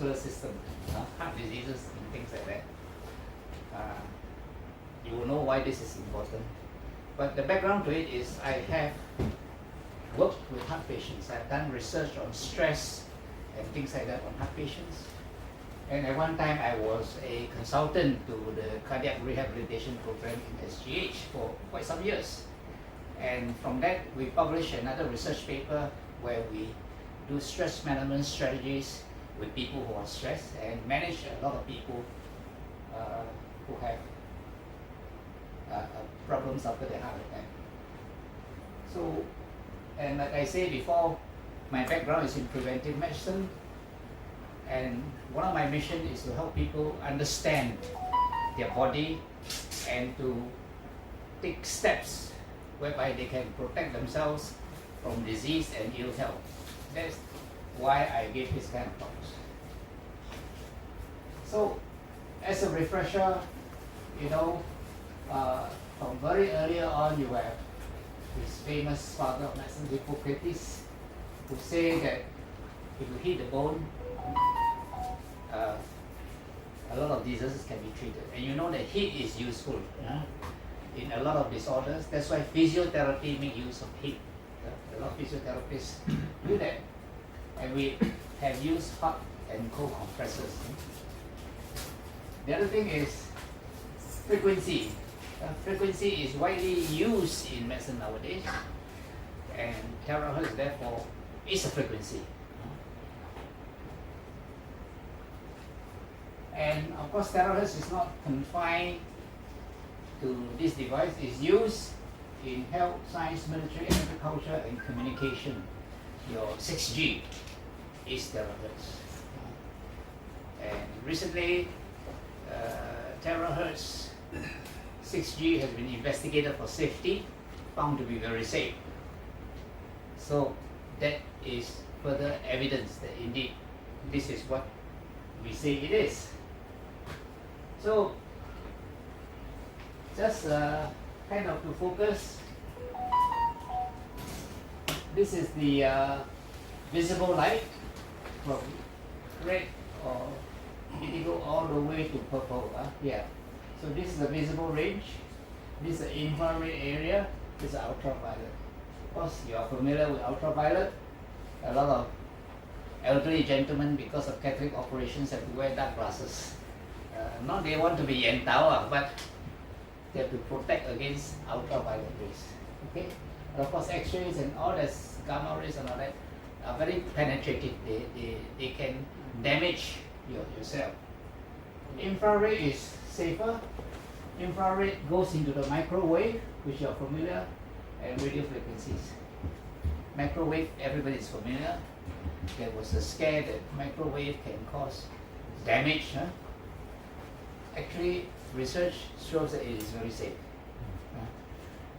cardiovascular system, heart diseases and things like that. You will know why this is important. But the background to it is I have worked with heart patients. I've done research on stress and things like that on heart patients. And at one time I was a consultant to the cardiac rehabilitation program in SGH for quite some years. And from that we published another research paper where we do stress management strategies with people who are stressed and manage a lot of people who have problems after their heart attack. So, and like I said before, my background is in preventive medicine, and one of my missions is to help people understand their body and to take steps whereby they can protect themselves from disease and ill health. That's why I gave this kind of talks. So, as a refresher, you know, from very earlier on, you have this famous father of medicine, Hippocrates, who say that if you hit the bone, a lot of diseases can be treated. And you know that heat is useful in a lot of disorders. That's why physiotherapy make use of heat. A lot of physiotherapists do that. And we have used hot and cold compressors. The other thing is frequency. Frequency is widely used in medicine nowadays, and terahertz therefore is a frequency. And of course terahertz is not confined to this device. It's used in health, science, military, agriculture and communication. Your 6G is terahertz. And recently terahertz 6G has been investigated for safety, found to be very safe. So that is further evidence that indeed this is what we say it is. So just kind of to focus, this is the visible light from red or indigo all the way to purple. Yeah. So this is the visible range, this is the infrared area, this is ultraviolet. Of course, you are familiar with ultraviolet. A lot of elderly gentlemen, because of cataract operations, have to wear dark glasses. Not they want to be yentao, but they have to protect against ultraviolet rays. Okay? And of course, X-rays and all this gamma rays and all that are very penetrating. They can damage your cell. Infrared is safer. Infrared goes into the microwave, which you are familiar, and radio frequencies. Microwave, everybody is familiar. There was a scare that microwave can cause damage. Actually, research shows that it is very safe.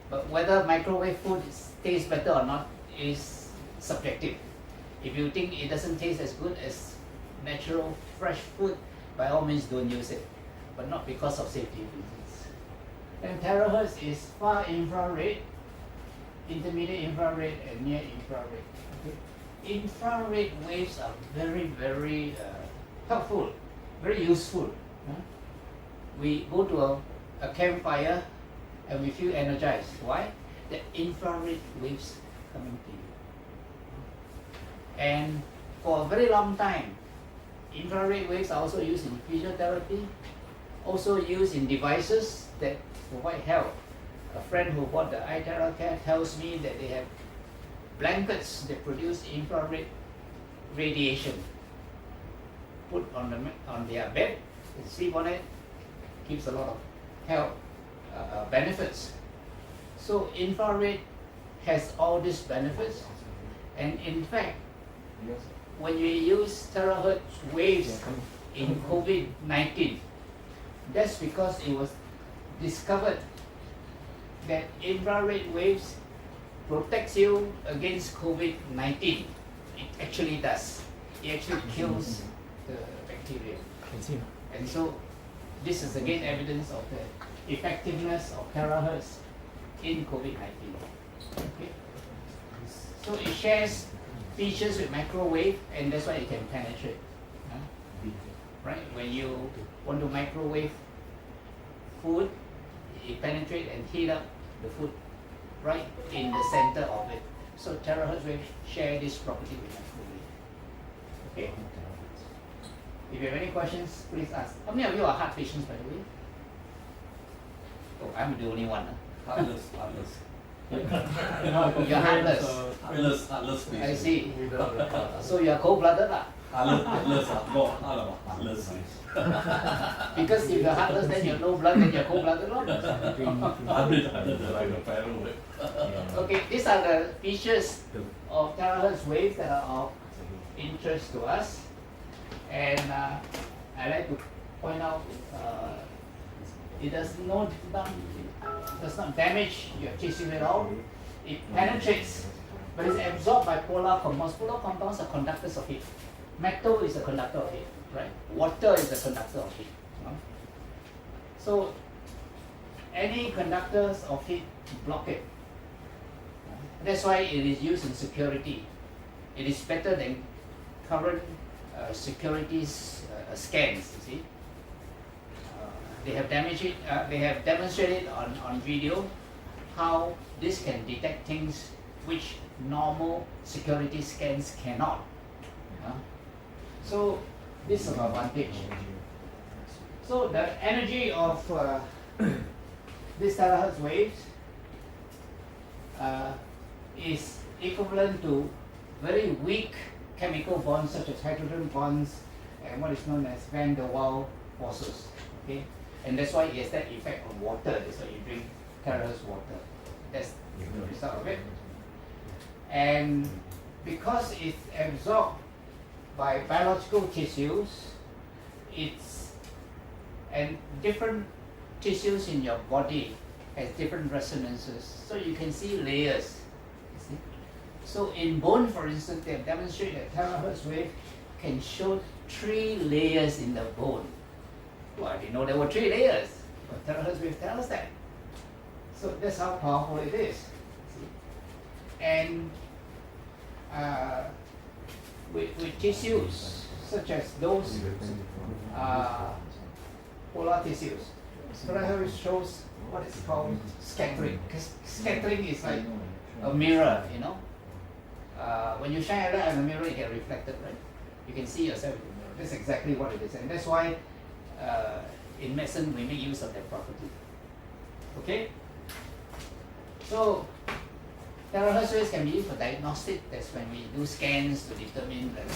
But whether microwave food tastes better or not is subjective. If you think it doesn't taste as good as natural, fresh food, by all means don't use it. But not because of safety reasons. And terahertz is far infrared, intermediate infrared, and near infrared. Okay? Infrared waves are very, very helpful, very useful. We go to a campfire and we feel energized. Why? The infrared waves coming to you. And for a very long time, infrared waves are also used in physiotherapy, also used in devices that provide help. A friend who bought the iTeraCare tells me that they have blankets that produce infrared radiation. Put on their bed, they sleep on it, gives a lot of health benefits. So infrared has all these benefits, and in fact, when you use terahertz waves in COVID-19, that's because it was discovered that infrared waves protects you against COVID-19. It actually does. It actually kills the bacteria. And so this is again evidence of the effectiveness of terahertz in COVID-19. Okay? So it shares features with microwave, and that's why it can penetrate. right? When you want to microwave food, it penetrates and heat up the food right in the center of it. So terahertz waves share this property with microwave. Okay? If you have any questions, please ask. How many of you are heart patients, by the way? Oh, I'm the only one. Heartless. You're heartless. Heartless patient. I see. So you are cold-blooded lah. Heartless, heartless. Because if you're heartless, then you have no blood, then you're cold-blooded lor. Okay, these are the features of terahertz waves that are of interest to us. And I like to point out it does not damage your tissue at all. It penetrates, but it's absorbed by polar compounds. Polar compounds are conductors of heat. Metal is a conductor of heat, right? Water is a conductor of heat. So any conductors of heat block it. That's why it is used in security. It is better than current securities scans. You see, they have demonstrated on video how this can detect things which normal security scans cannot. So this is an advantage. So the energy of these terahertz waves is equivalent to very weak chemical bonds such as hydrogen bonds and what is known as van der Waals forces. Okay, and that's why it has that effect on water. That's why you drink terahertz water. That's the result of it. And because it's absorbed by biological tissues, and different tissues in your body has different resonances. So you can see layers. You see? So in bone, for instance, they have demonstrated that terahertz wave can show 3 layers in the bone. Well, I didn't know there were 3 layers, but terahertz wave tells us that. So that's how powerful it is. See? And with tissues such as those polar tissues, terahertz shows what is called scattering. Because scattering is like a mirror, you know. When you shine a light on the mirror, it gets reflected, right? You can see yourself in the mirror. That's exactly what it is, and that's why in medicine we make use of that property. Okay. So terahertz waves can be used for diagnostic. That's when we do scans to determine, like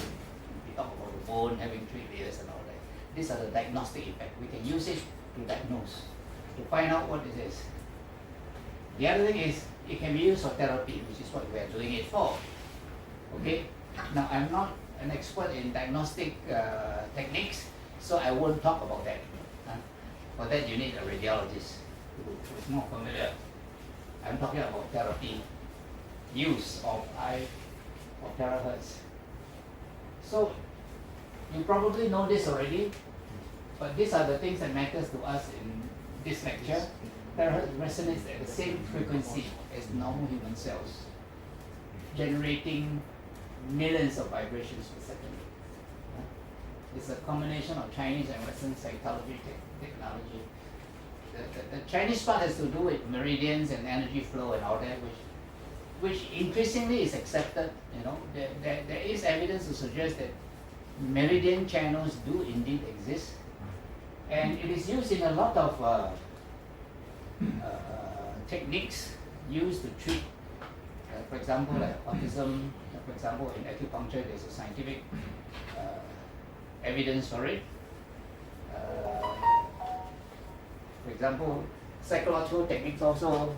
we talk about the bone having 3 layers and all that. These are the diagnostic effect. We can use it to diagnose, to find out what it is. The other thing is it can be used for therapy, which is what we are doing it for. Okay. Now I'm not an expert in diagnostic techniques, so I won't talk about that. For that you need a radiologist who is more familiar. I'm talking about therapy use of terahertz. So you probably know this already, but these are the things that matters to us in this lecture. Terahertz resonates at the same frequency as normal human cells, generating millions of vibrations per second. It's a combination of Chinese and Western psychology technology. The Chinese part has to do with meridians and energy flow and all that, which increasingly is accepted. You know, there is evidence to suggest that meridian channels do indeed exist, and it is used in a lot of techniques used to treat, for example, like autism. For example, in acupuncture, there's a scientific evidence for it. For example, psychological techniques also.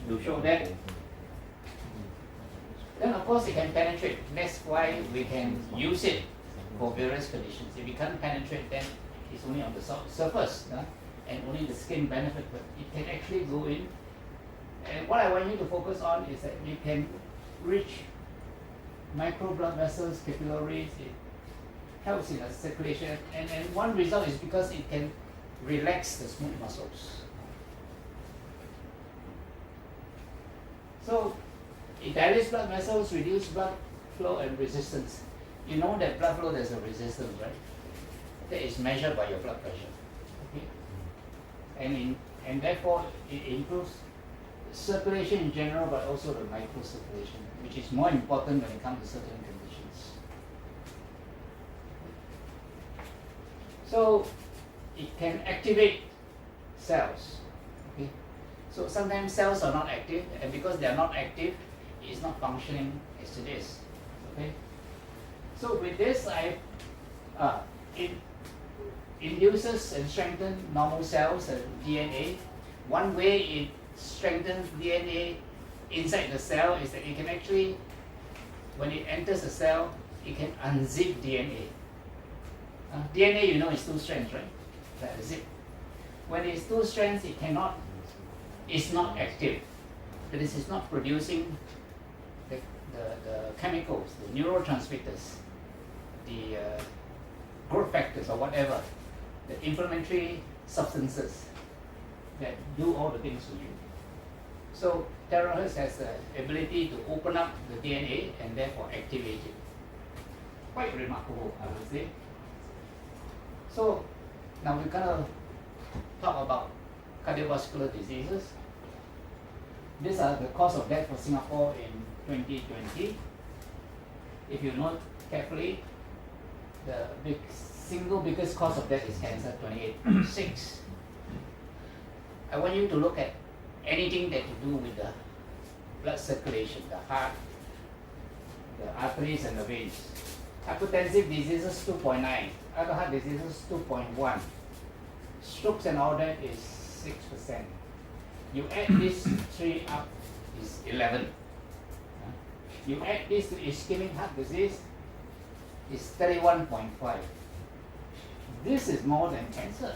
To show that. Then of course it can penetrate. That's why we can use it for various conditions. If we can't penetrate, then it's only on the surface, and only the skin benefit, but it can actually go in. And what I want you to focus on is that you can reach micro blood vessels, capillaries. It helps in the circulation, and one result is because it can relax the smooth muscles. So it dilates blood vessels, reduce blood flow and resistance. You know that blood flow there's a resistance, right? That is measured by your blood pressure. Okay? And therefore it improves circulation in general, but also the microcirculation, which is more important when it comes to certain conditions. So it can activate cells. Okay? So sometimes cells are not active, and because they are not active, it's not functioning as it is. Okay? So with this, it induces and strengthens normal cells and DNA. One way it strengthens DNA inside the cell is that it can actually, when it enters the cell, it can unzip DNA. DNA, you know, is two strands, right? Like a zip. When it's two strands, it's not active. That is, it's not producing the chemicals, the neurotransmitters, the growth factors or whatever, the inflammatory substances that do all the things for you. So terahertz has the ability to open up the DNA and therefore activate it. Quite remarkable, I would say. So now we're gonna talk about cardiovascular diseases. These are the cause of death for Singapore in 2020. If you note carefully, the single biggest cause of death is cancer, 28.6. I want you to look at anything that you do with the blood circulation, the heart, the arteries and the veins. Hypertensive diseases 2.9, other heart diseases 2.1, strokes and all that is 6%. You add these three up is 11. You add this to ischemic heart disease is 31.5. This is more than cancer.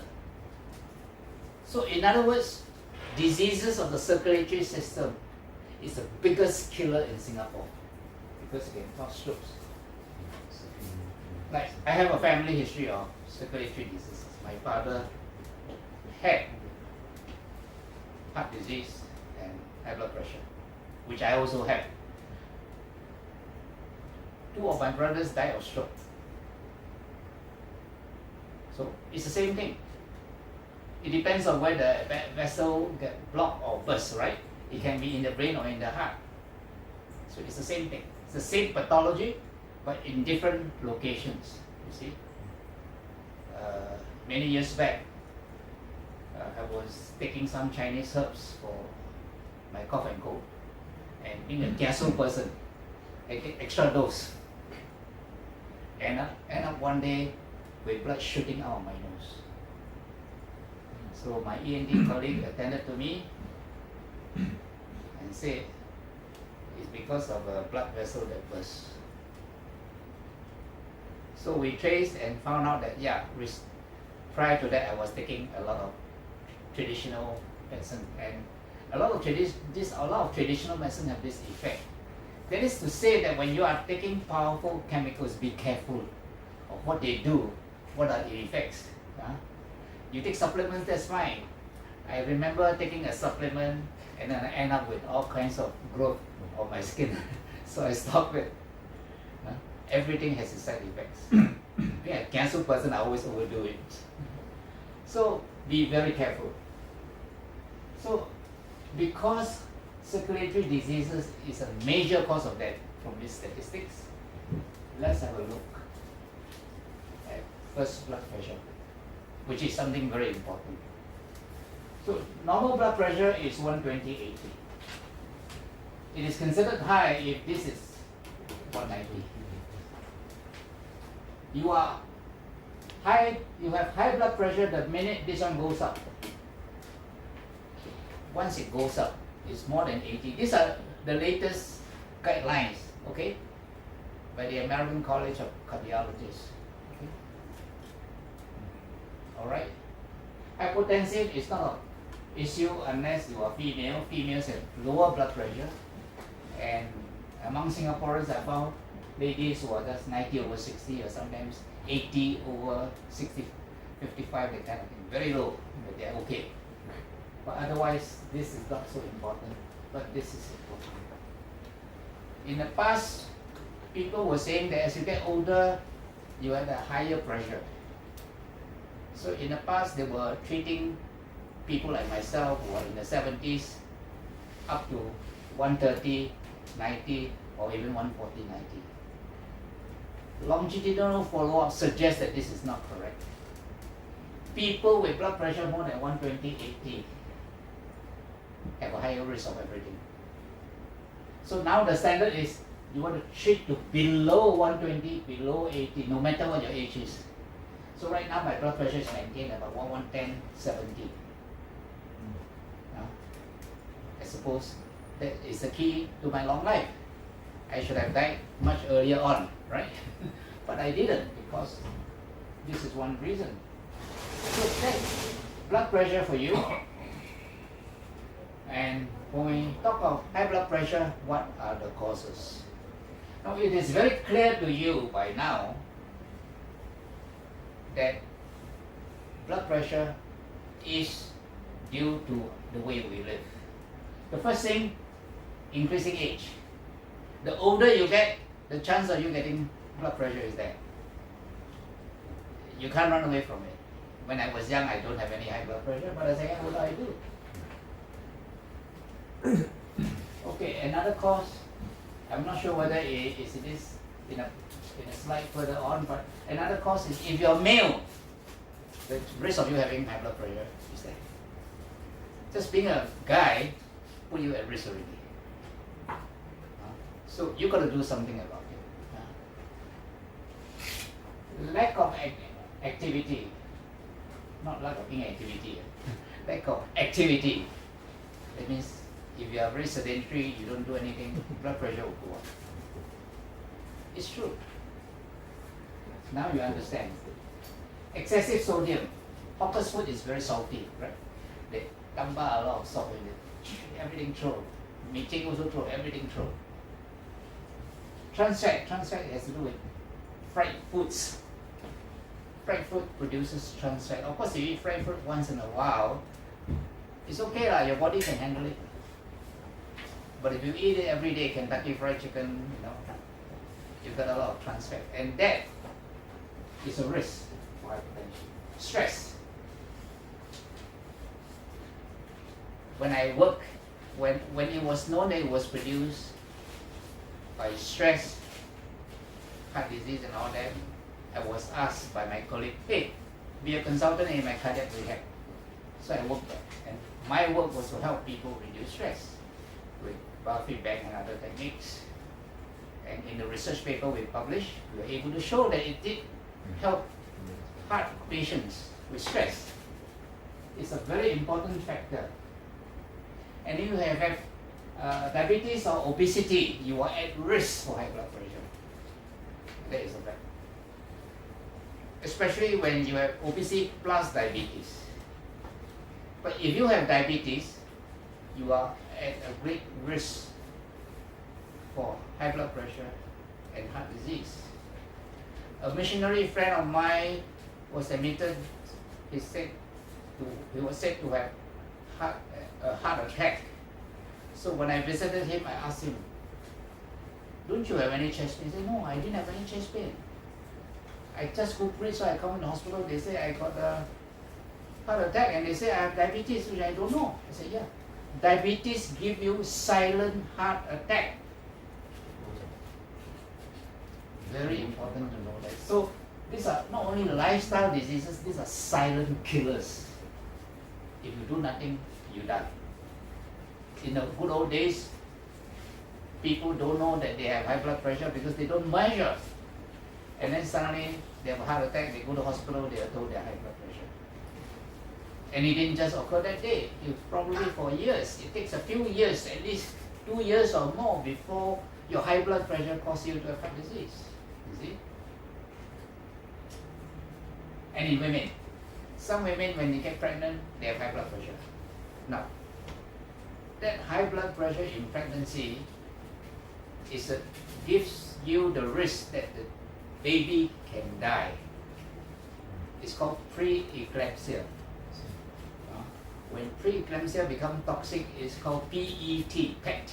So in other words, diseases of the circulatory system is the biggest killer in Singapore because it can cause strokes. Like I have a family history of circulatory diseases. My father had heart disease and high blood pressure, which I also have. Two of my brothers died of stroke. So it's the same thing. It depends on where the vessel get blocked or burst, right? It can be in the brain or in the heart. So it's the same thing. It's the same pathology, but in different locations, you see. Many years back, I was taking some Chinese herbs for my cough and cold. And being a kiasu person, I take extra dose. End up one day with blood shooting out of my nose. So my ENT colleague attended to me and said, it's because of a blood vessel that burst. So we traced and found out that, prior to that I was taking a lot of traditional medicine, and a lot of traditional medicine have this effect. That is to say that when you are taking powerful chemicals, be careful of what they do, what are the effects. You take supplements, that's fine. I remember taking a supplement and then I end up with all kinds of growth on my skin. So I stopped it. Everything has its side effects. Being a cancer person, I always overdo it. So be very careful. So because circulatory diseases is a major cause of death from these statistics, let's have a look at first blood pressure, which is something very important. So normal blood pressure is 120/80. It is considered high if this is 190. You have high blood pressure the minute this one goes up. Once it goes up, it's more than 80. These are the latest guidelines, okay, by the American College of Cardiologists. Okay. All right. Hypotensive is not an issue unless you are female. Females have lower blood pressure, and among Singaporeans, I found ladies who are just 90/60 or sometimes 80/60, 55, that kind of thing. Very low, but they're okay. But otherwise, this is not so important. but this is important. In the past, people were saying that as you get older, you have a higher pressure. So in the past, they were treating people like myself who are in the 70s up to 130, 90, or even 140, 90. Longitudinal follow-up suggests that this is not correct. People with blood pressure more than 120, 80 have a higher risk of everything. So now the standard is you want to treat to below 120, below 80, no matter what your age is. So right now my blood pressure is maintained about 110, 70. I suppose that is the key to my long life. I should have died much earlier on, right? But I didn't, because this is one reason. So that's blood pressure for you. And when we talk of high blood pressure, what are the causes? Now it is very clear to you by now that blood pressure is due to the way we live. The first thing, increasing age. The older you get, the chance of you getting blood pressure is there. You can't run away from it. When I was young, I don't have any high blood pressure, but as I get older, I do. Okay, another cause, I'm not sure whether it is in a slide further on, but another cause is if you're male, the risk of you having high blood pressure is there. Just being a guy put you at risk already. So you got to do something about it. Lack of activity, not lack of inactivity, lack of activity. That means if you are very sedentary, you don't do anything, blood pressure will go up. It's true. Now you understand. Excessive sodium. Hawker's food is very salty, right? They dump a lot of salt in it. Everything throw. Meeting also throw, everything throw. Trans fat has to do with fried foods. Fried food produces trans fat. Of course, if you eat fried food once in a while, it's okay lah, your body can handle it. But if you eat it every day, Kentucky Fried Chicken, you've got a lot of trans fat. And that is a risk for hypertension. Stress. When I work, when it was known that it was produced by stress, heart disease and all that, I was asked by my colleague, hey, be a consultant in my cardiac rehab. So I worked there. And my work was to help people reduce stress with biofeedback and other techniques. And in the research paper we published, we were able to show that it did help heart patients with stress. It's a very important factor. And if you have diabetes or obesity, you are at risk for high blood pressure. That is a fact. Especially when you have obesity plus diabetes. But if you have diabetes, you are at a great risk for high blood pressure and heart disease. A missionary friend of mine was admitted, he was said to have a heart attack. So when I visited him, I asked him, don't you have any chest pain? He said, no, I didn't have any chest pain. I just could breathe, so I come in the hospital, they say I got a heart attack, and they say I have diabetes, which I don't know. I said, yeah. Diabetes give you silent heart attack. Very important to know that. So these are not only lifestyle diseases, these are silent killers. If you do nothing, you die. In the good old days, people don't know that they have high blood pressure because they don't measure. And then suddenly they have a heart attack, they go to hospital, they are told they have high blood pressure. And it didn't just occur that day, it's probably for years. It takes a few years, at least 2 years or more, before your high blood pressure causes you to have heart disease. You see? And in women, some women when they get pregnant, they have high blood pressure. Now, that high blood pressure in pregnancy gives you the risk that the baby can die. It's called pre-eclampsia. When preeclampsia becomes toxic, it's called PET,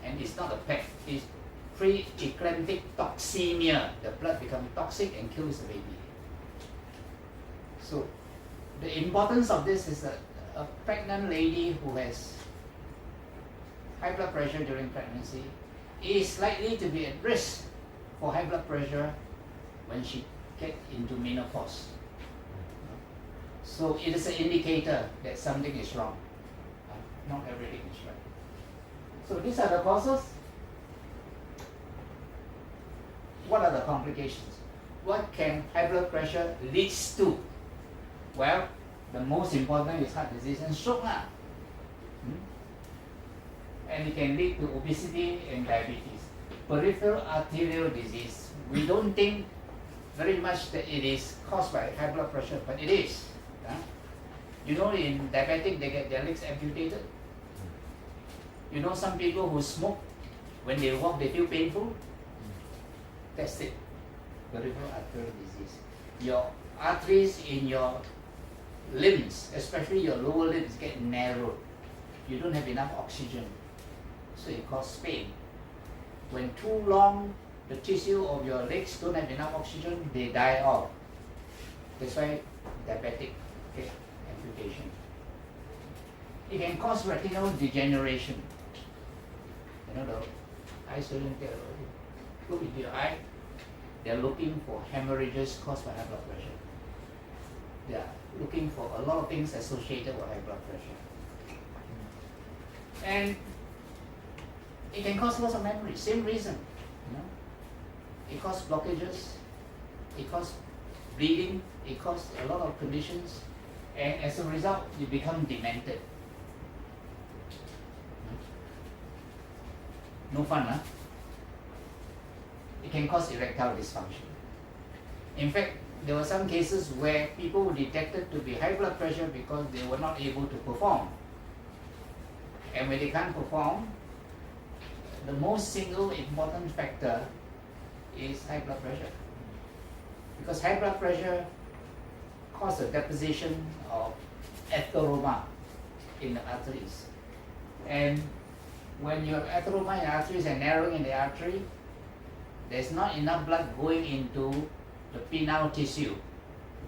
and it's not a PET, it's pre-eclamptic toxemia. The blood becomes toxic and kills the baby. So the importance of this is that a pregnant lady who has high blood pressure during pregnancy is likely to be at risk for high blood pressure when she gets into menopause. So it is an indicator that something is wrong. Not everything is right. So these are the causes. What are the complications? What can high blood pressure leads to? Well, the most important is heart disease and stroke. And it can lead to obesity and diabetes. Peripheral arterial disease, we don't think very much that it is caused by high blood pressure, but it is. You know, in diabetic, they get their legs amputated. You know, some people who smoke, when they walk, they feel painful. That's it. Peripheral arterial disease. Your arteries in your limbs, especially your lower limbs, get narrowed. You don't have enough oxygen, so it causes pain. When too long, the tissue of your legs don't have enough oxygen, they die off. That's why diabetic get amputation. It can cause retinal degeneration. You know, the eye surgeon look into your eye, they're looking for hemorrhages caused by high blood pressure. They are looking for a lot of things associated with high blood pressure. And it can cause loss of memory, same reason. You know? It causes blockages, it causes bleeding, it causes a lot of conditions, and as a result, you become demented. No fun, huh? It can cause erectile dysfunction. In fact, there were some cases where people were detected to be high blood pressure because they were not able to perform. And when they can't perform, the most single important factor is high blood pressure. Because high blood pressure causes a deposition of atheroma in the arteries. And when you have atheroma in the arteries and narrowing in the artery, there's not enough blood going into the penile tissue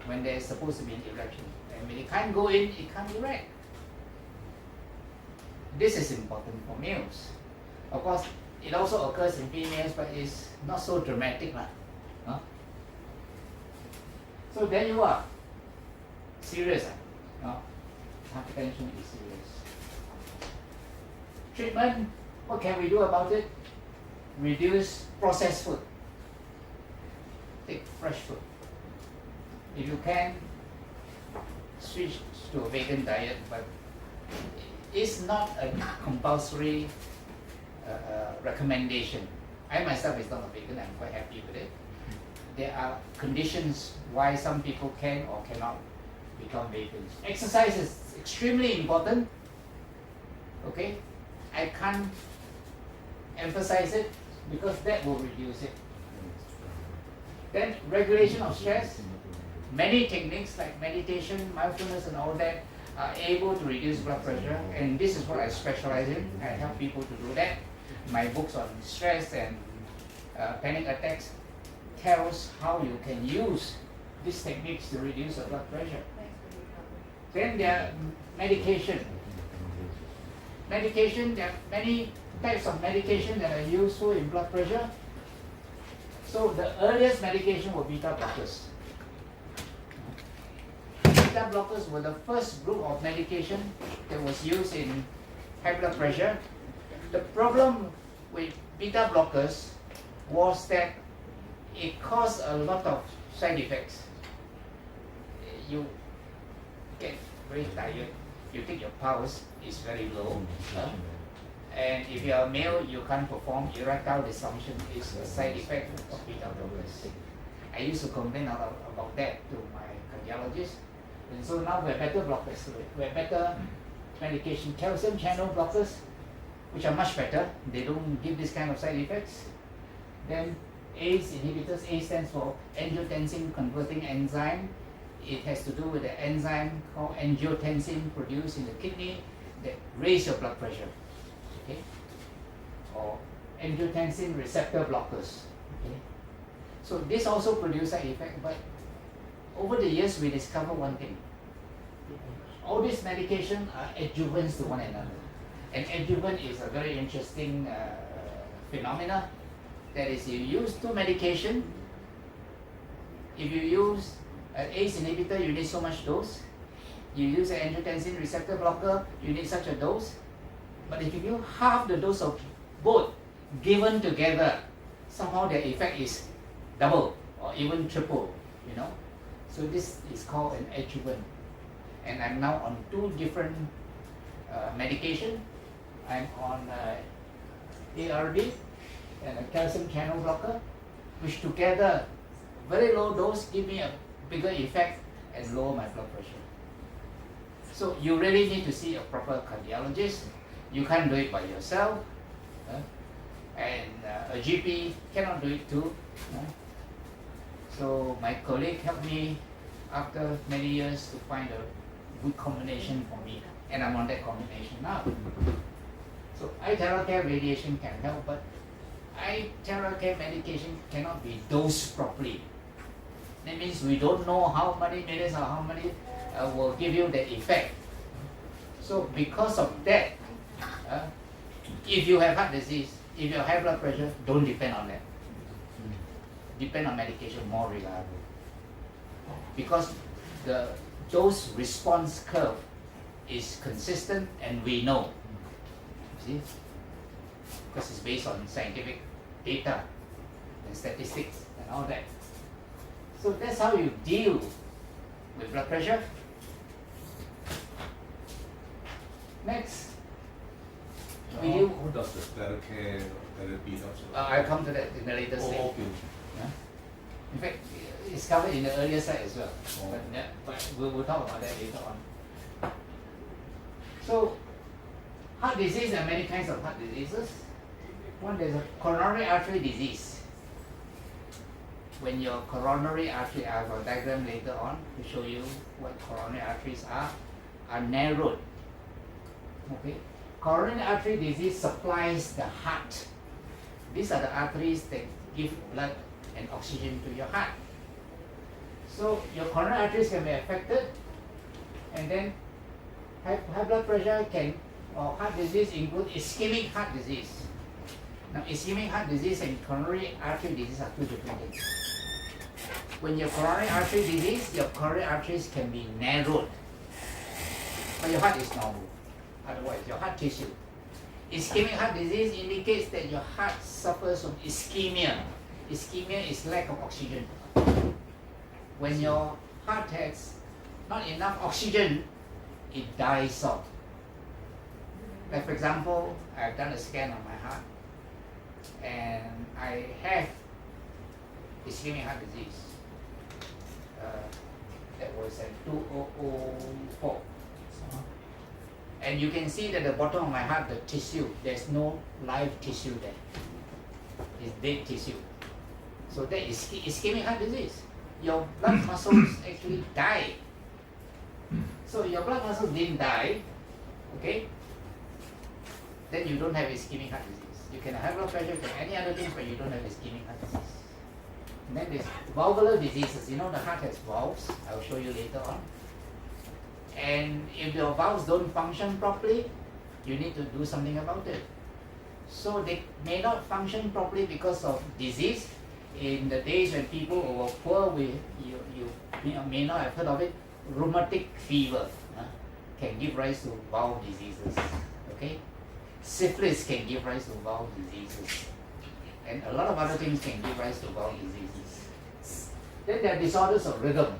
when there's supposed to be an erection. And when it can't go in, it can't erect. This is important for males. Of course, it also occurs in females, but it's not so dramatic. Huh? So there you are. Serious. Hypertension is serious. Treatment, what can we do about it? Reduce processed food. Take fresh food. If you can, switch to a vegan diet, but it's not a compulsory recommendation. I myself is not a vegan, I'm quite happy with it. There are conditions why some people can or cannot become vegans. Exercise is extremely important. Okay, I can't emphasize it because that will reduce it. Then regulation of stress. Many techniques like meditation, mindfulness and all that are able to reduce blood pressure, and this is what I specialize in. I help people to do that. My books on stress and panic attacks tells how you can use these techniques to reduce your blood pressure. Then there are medication. Medication, there are many types of medication that are useful in blood pressure. So the earliest medication were beta blockers. Beta blockers were the first group of medication that was used in high blood pressure. The problem with beta blockers was that it caused a lot of side effects. You get very tired, you think your pulse is very low, and if you are a male, you can't perform. Erectile dysfunction is a side effect of beta blockers. I used to complain about that to my cardiologist, and so now we have better blockers. We have better medication, calcium channel blockers, which are much better. They don't give this kind of side effects. Then ACE inhibitors. ACE stands for angiotensin converting enzyme. it has to do with the enzyme called angiotensin produced in the kidney that raise your blood pressure, okay? Or angiotensin receptor blockers, okay? So this also produces side effect, but over the years we discover one thing. All these medications are adjuvants to one another. And adjuvant is a very interesting phenomena. That is, you use two medication. If you use an ACE inhibitor, you need so much dose. You use an angiotensin receptor blocker, you need such a dose. But if you give half the dose of both given together, somehow their effect is double or even triple, you know. So this is called an adjuvant. And I'm now on two different medication. I'm on ARB and a calcium channel blocker, which together, very low dose, give me a bigger effect and lower my blood pressure. So you really need to see a proper cardiologist. You can't do it by yourself, and a GP cannot do it too. So my colleague helped me after many years to find a good combination for me, and I'm on that combination now. So iTeraCare radiation can help, but iTeraCare medication cannot be dosed properly. That means we don't know how many minutes or how many will give you the effect. So because of that, if you have heart disease, if you have high blood pressure, don't depend on that. Depend on medication more reliable. Because the dose response curve is consistent and we know. See? Because it's based on scientific data and statistics and all that. So that's how you deal with blood pressure. Next, we deal. How does the iTeraCare therapy help? I'll come to that in the later stage. Okay. Yeah? In fact, it's covered in the earlier slide as well. Oh. But we'll talk about that later on. So, heart disease, there are many kinds of heart diseases. One, there's a coronary artery disease. When your coronary artery, I have a diagram later on to show you what coronary arteries are narrowed. Okay, coronary artery disease supplies the heart. These are the arteries that give blood and oxygen to your heart. So your coronary arteries can be affected, and then high blood pressure can, or heart disease include ischemic heart disease. Now ischemic heart disease and coronary artery disease are two different things. When your coronary artery disease, your coronary arteries can be narrowed, but your heart is normal. Otherwise, your heart tissue. Ischemic heart disease indicates that your heart suffers from ischemia. Ischemia is lack of oxygen. When your heart has not enough oxygen, it dies off. Like for example, I've done a scan on my heart, and I have ischemic heart disease. That was at 2004. And you can see that the bottom of my heart, the tissue, there's no live tissue there. It's dead tissue. So that is ischemic heart disease. Your blood muscles actually die. So your blood muscles didn't die, okay? Then you don't have ischemic heart disease. You can have blood pressure, you can have any other things, but you don't have ischemic heart disease. And then there's valvular diseases. You know the heart has valves. I'll show you later on. And if your valves don't function properly, you need to do something about it. So they may not function properly because of disease. In the days when people were poor, you may not have heard of it. Rheumatic fever can give rise to valve diseases. Okay, syphilis can give rise to valve diseases, and a lot of other things can give rise to valve diseases. Then there are disorders of rhythm.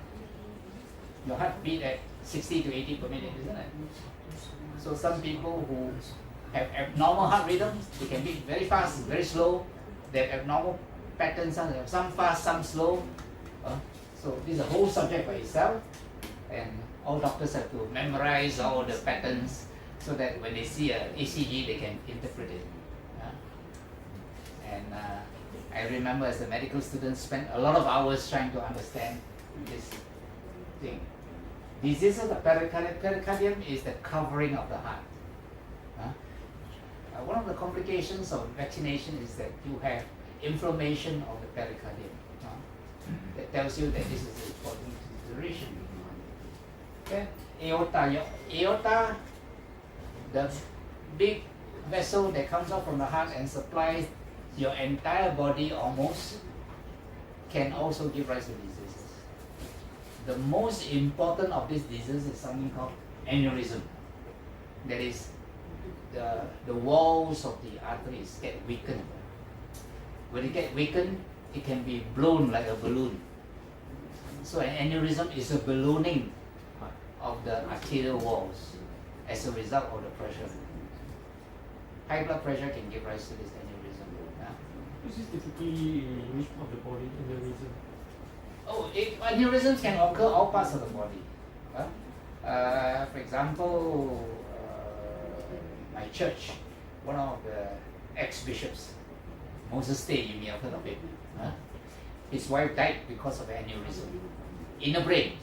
Your heart beat at 60 to 80 per minute, isn't it? So some people who have abnormal heart rhythms, they can beat very fast, very slow. They have abnormal patterns, some fast, some slow. So this is a whole subject by itself, and all doctors have to memorize all the patterns so that when they see an ECG, they can interpret it. And I remember as a medical student, spent a lot of hours trying to understand this thing. Disease of the pericardium. Pericardium is the covering of the heart. One of the complications of vaccination is that you have inflammation of the pericardium. That tells you that this is an important consideration. Then aorta. Your aorta, the big vessel that comes out from the heart and supplies your entire body almost, can also give rise to diseases. The most important of this disease is something called aneurysm. That is, the walls of the arteries get weakened. When it get weakened, it can be blown like a balloon. So an aneurysm is a ballooning of the arterial walls as a result of the pressure. High blood pressure can give rise to this aneurysm. This is typically in which part of the body, aneurysm? Aneurysms can occur all parts of the body. For example, my church, one of the ex-bishops, Moses Tay, you may have heard of him. His wife died because of aneurysm in the brain.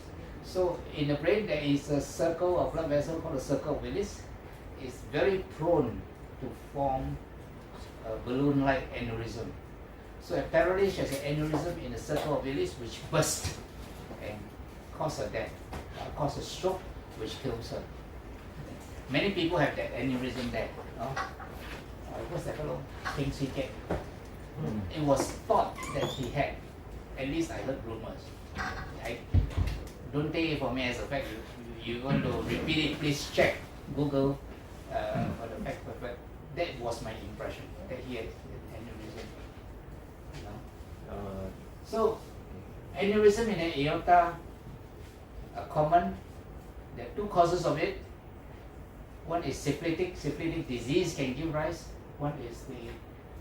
So in the brain there is a circle of blood vessel called the circle of Willis. It's very prone to form a balloon-like aneurysm. So a paralysis has an aneurysm in the circle of Willis which bursts and cause her death, cause a stroke which kills her. Many people have that aneurysm there. What's that fellow? King Siket. It was thought that he had. At least I heard rumors. Don't take it from me as a fact. You want to repeat it, please check. Google for the fact. But that was my impression, that he had aneurysm. So, aneurysm in the aorta are common. There are two causes of it. One is syphilitic disease can give rise. One is the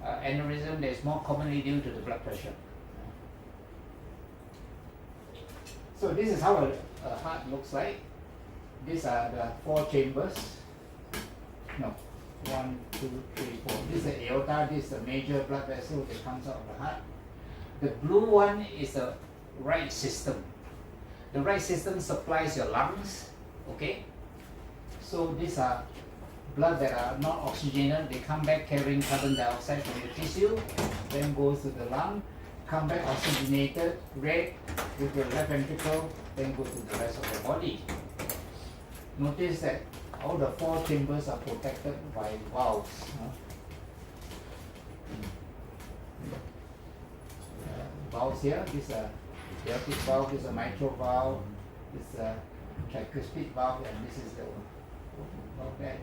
aneurysm that is more commonly due to the blood pressure. So this is how a heart looks like. These are the four chambers. No, 1, 2, 3, 4. This is the aorta. This is the major blood vessel that comes out of the heart. The blue one is the right system. The right system supplies your lungs. Okay. So these are blood that are not oxygenated. They come back carrying carbon dioxide from the tissue, then goes to the lung, come back oxygenated, red, go to the left ventricle, then go to the rest of the body. Notice that all the four chambers are protected by valves. Valves here, this is a aortic valve, this is a mitral valve, this is a tricuspid valve, and this is the valve there.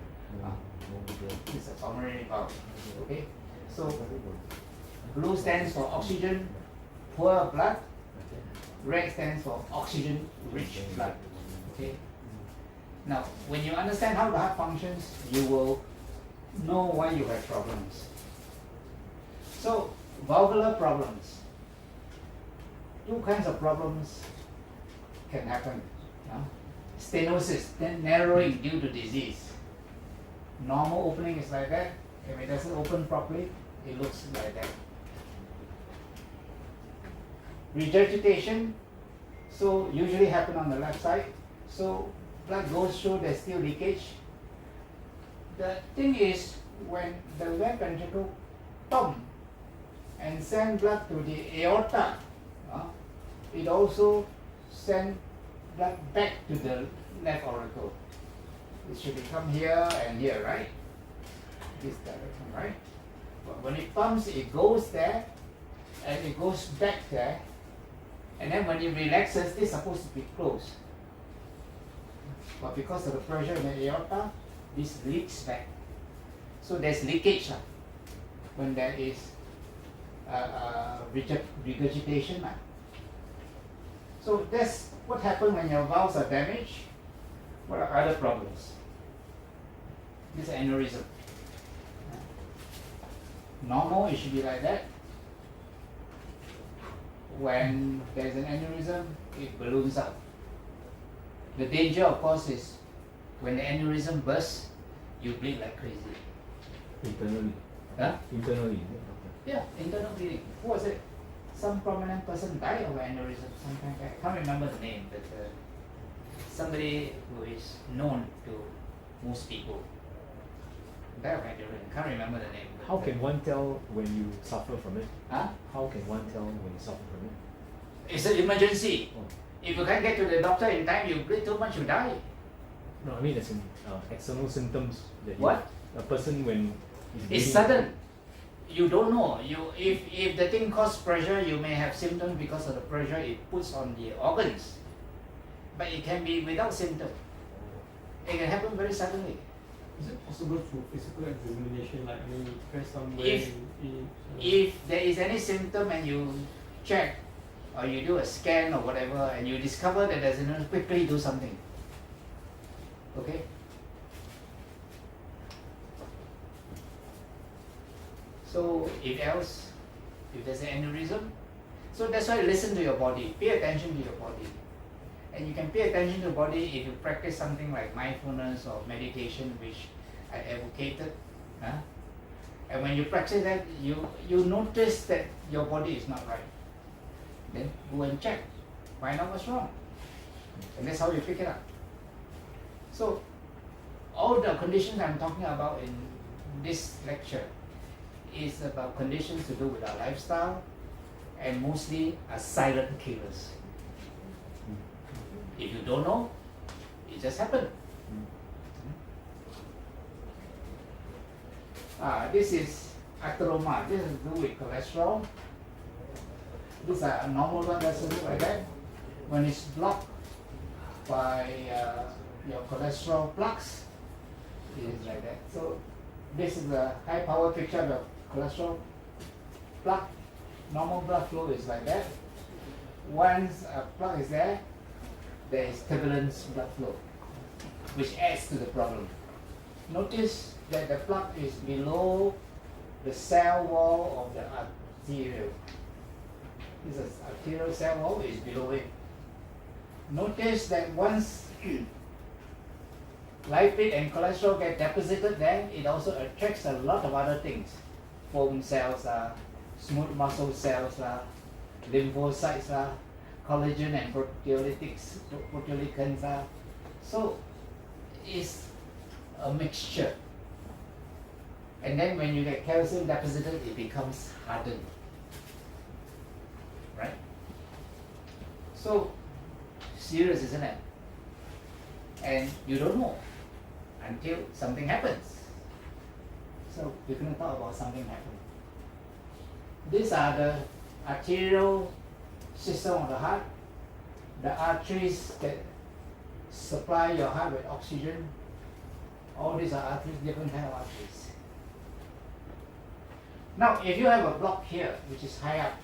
This is a pulmonary valve. Okay, so blue stands for oxygen poor blood, red stands for oxygen rich blood. Okay. Now, when you understand how the heart functions, you will know why you have problems. So, valvular problems. Two kinds of problems can happen. Stenosis, then narrowing due to disease. Normal opening is like that. If it doesn't open properly, it looks like that. Regurgitation, so usually happen on the left side. So blood goes through, there's still leakage. The thing is, when the left ventricle pump and send blood to the aorta, it also send blood back to the left auricle. It should come here and here, right? This direction, right? But when it pumps, it goes there and it goes back there. And then when it relaxes, this is supposed to be closed. But because of the pressure in the aorta, this leaks back. So there's leakage when there is regurgitation. So that's what happens when your valves are damaged. What are other problems? This is aneurysm. Normal, it should be like that. When there's an aneurysm, it balloons out. The danger, of course, is when the aneurysm bursts, you bleed like crazy. Internally. Huh? Internally. Yeah, internal bleeding. Who was it? Some prominent person died of aneurysm sometime back. I can't remember the name, but somebody who is known to most people. Died of migraine. Can't remember the name. How can one tell when you suffer from it? Huh? How can one tell when you suffer from it? It's an emergency. Oh. If you can't get to the doctor in time, you bleed too much, you die. No, I mean as in external symptoms that What? a person when is It's bleeding- sudden. You don't know. If the thing causes pressure, you may have symptoms because of the pressure it puts on the organs. But it can be without symptom. It can happen very suddenly. Is it possible through physical examination, like when you press somewhere If- If there is any symptom and you check or you do a scan or whatever and you discover that there's an quickly do something. Okay? So if there's an aneurysm, so that's why listen to your body, pay attention to your body. And you can pay attention to your body if you practice something like mindfulness or meditation, which I advocated. Huh? And when you practice that, you notice that your body is not right. Then go and check, find out what's wrong. And that's how you pick it up. So all the conditions I'm talking about in this lecture is about conditions to do with our lifestyle and mostly are silent killers. If you don't know, it just happened. This is atheroma. This is to do with cholesterol. These are a normal one that's look like that. When it's blocked by your cholesterol plaques, it is like that. So this is a high power picture of the cholesterol plaque. Normal blood flow is like that. Once a plaque is there is turbulence blood flow, which adds to the problem. Notice that the plaque is below the cell wall of the arterial. This is arterial cell wall is below it. Notice that once lipid and cholesterol get deposited there, it also attracts a lot of other things. Foam cells, smooth muscle cells, lymphocytes, collagen and proteolyticans. So it's a mixture. And then when you get calcium deposited, it becomes hardened. Right? So serious, isn't it? And you don't know until something happens. So we're going to talk about something happening. These are the arterial system of the heart, the arteries that supply your heart with oxygen. All these are arteries, different kind of arteries. Now, if you have a block here, which is high up,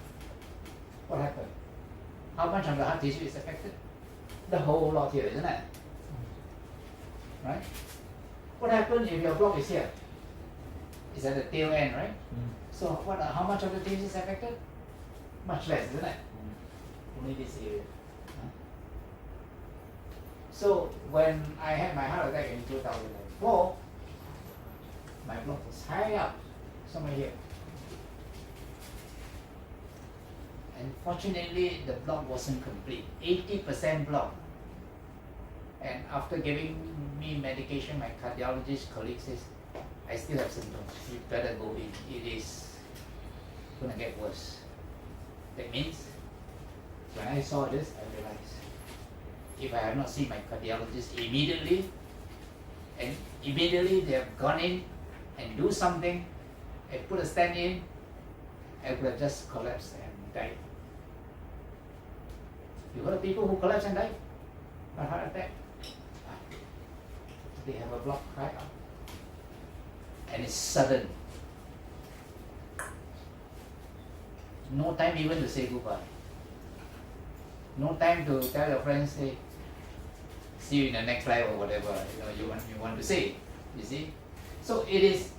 what happens? How much of the heart tissue is affected? The whole lot here, isn't it? Right? What happens if your block is here? It's at the tail end, right? So how much of the tissue is affected? Much less, isn't it? Only this area. Huh? So when I had my heart attack in 2004, my block was high up, somewhere here. And fortunately, the block wasn't complete. 80% block. And after giving me medication, my cardiologist colleague says, I still have symptoms. You better go in. It is going to get worse. That means, when I saw this, I realized, if I have not seen my cardiologist immediately, and immediately they have gone in and do something, and put a stent in, I would have just collapsed and died. You heard of people who collapse and die? A heart attack? They have a block high up. And it's sudden. No time even to say goodbye. No time to tell your friends, hey, see you in the next life or whatever you want to say. You see? So it is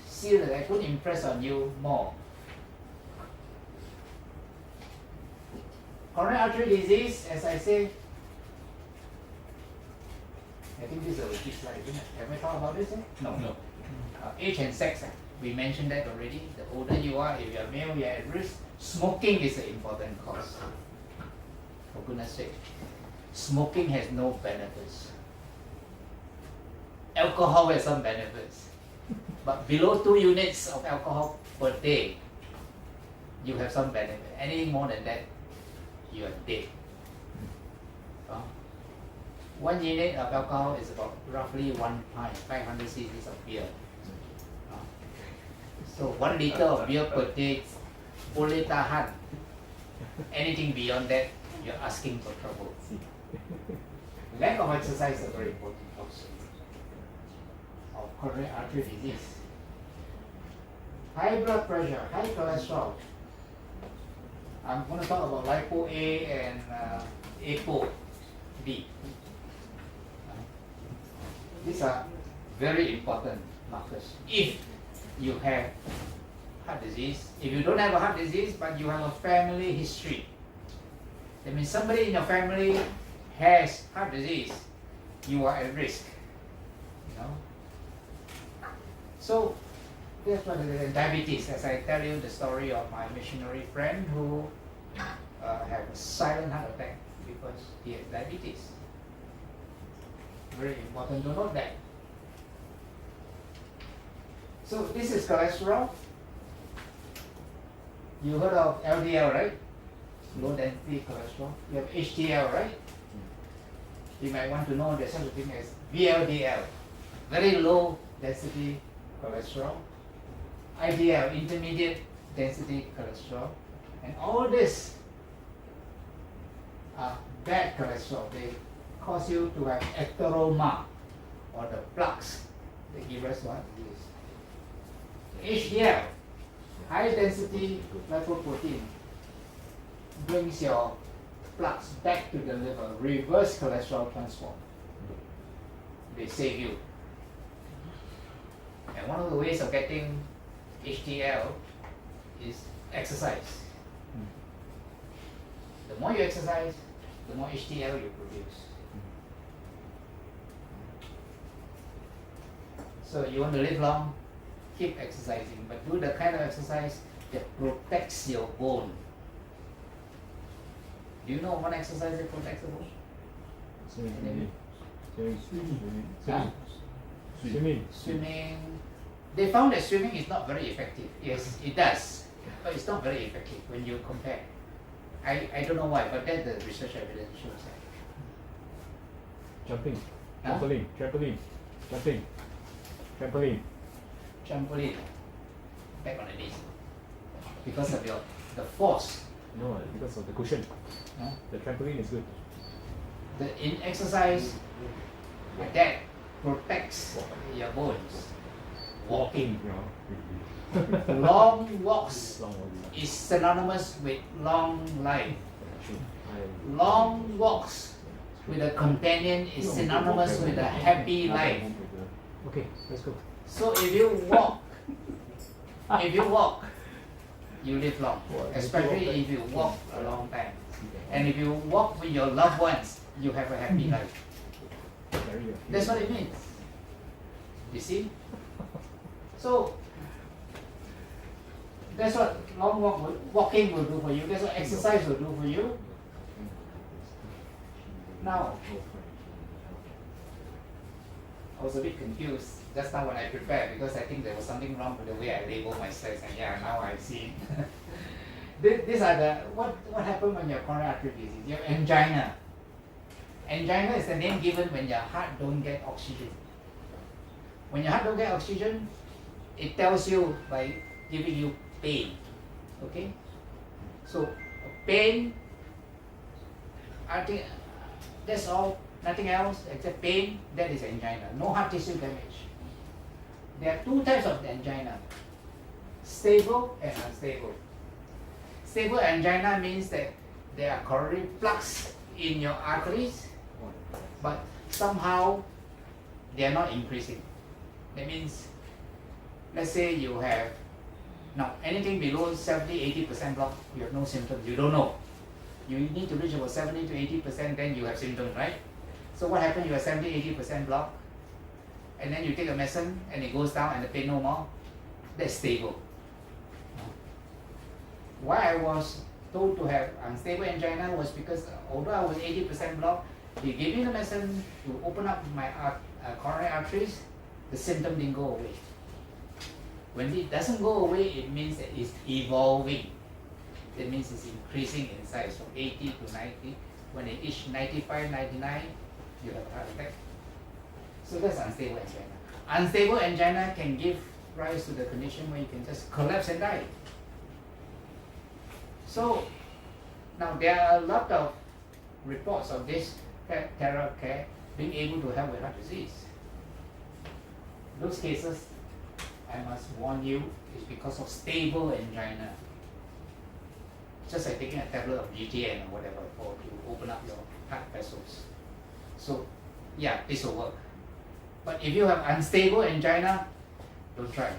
serious. I could impress on you more. Coronary artery disease, as I say, I think this is a legit slide, isn't it? Have we talked about this? No. Age and sex, we mentioned that already. The older you are, if you are male, you are at risk. Smoking is an important cause. For goodness sake. smoking has no benefits. Alcohol has some benefits. But below 2 units of alcohol per day, you have some benefit. Any more than that, you are dead. 1 unit of alcohol is about roughly 1 pint, 500 cc's of beer. So 1 liter of beer per day boleh tahan. Anything beyond that, you're asking for trouble. Lack of exercise is a very important also of coronary artery disease. High blood pressure, high cholesterol. I'm going to talk about lipo A and ApoB. These are very important markers. If you have heart disease, if you don't have a heart disease but you have a family history, that means somebody in your family has heart disease, you are at risk. So that's what it is. Diabetes, as I tell you the story of my missionary friend who had a silent heart attack because he had diabetes. Very important to note that. So this is cholesterol. You heard of LDL, right? Low density cholesterol. You have HDL, right? You might want to know there's such a thing as VLDL, very low density cholesterol. IDL, intermediate density cholesterol. And all this are bad cholesterol. They cause you to have atheroma, or the plaques that give us what disease. HDL, high density lipoprotein, brings your plaques back to the liver, reverse cholesterol transport. They save you. And one of the ways of getting HDL is exercise. The more you exercise, the more HDL you produce. So you want to live long, keep exercising, but do the kind of exercise that protects your bone. Do you know one exercise that protects the bone? Swimming. They found that swimming is not very effective. Yes, it does, but it's not very effective when you compare. I don't know why, but that's the research evidence shows that. Jumping. Huh? Trampoline. Trampoline. Back on the knees. Because of the force. No, because of the cushion. Huh? The trampoline is good. In exercise, that protects your bones. Walking. Long walks is synonymous with long life. Long walks with a companion is synonymous with a happy life. Okay, let's go. So if you walk, you live long. Especially if you walk a long time. And if you walk with your loved ones, you have a happy life. That's what it means. You see? So that's what walking will do for you. That's what exercise will do for you. Now, I was a bit confused just now when I prepared because I think there was something wrong with the way I labeled my slides, and yeah, now I see. These are the what happened when you have coronary artery disease. You have angina. Angina is the name given when your heart don't get oxygen. When your heart don't get oxygen, it tells you by giving you pain. Okay? So pain, I think that's all, nothing else except pain, that is angina. No heart tissue damage. There are 2 types of angina, stable and unstable. Stable angina means that there are coronary plaques in your arteries, but somehow they are not increasing. That means, let's say you have, now anything below 70-80% block, you have no symptoms, you don't know. You need to reach about 70 to 80%, then you have symptoms, right? So what happens, you have 70-80% block, and then you take a medicine and it goes down and the pain no more, that's stable. Why I was told to have unstable angina was because although I was 80% block, You give me the medicine to open up my coronary arteries, the symptom didn't go away. When it doesn't go away, it means that it's evolving. That means it's increasing in size from 80 to 90. When it reaches 95, 99, you have a heart attack. So that's unstable angina. Unstable angina can give rise to the condition where you can just collapse and die. So now there are a lot of reports of this iTeraCare being able to help with heart disease. Those cases, I must warn you, is because of stable angina. Just like taking a tablet of GTN or whatever to open up your heart vessels. So yeah, this will work. But if you have unstable angina, don't try. It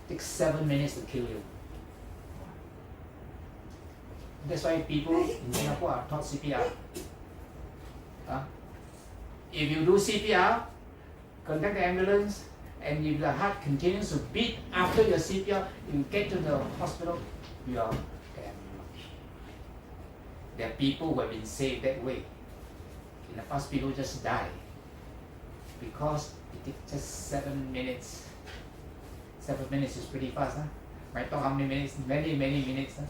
takes 7 minutes to kill you. That's why people in Singapore are taught CPR. If you do CPR, contact the ambulance, and if the heart continues to beat after your CPR, you get to the hospital, you are damn lucky. There are people who have been saved that way. In the past, people just die because it takes just 7 minutes. 7 minutes is pretty fast, huh? Might talk how many minutes? Many minutes. Huh?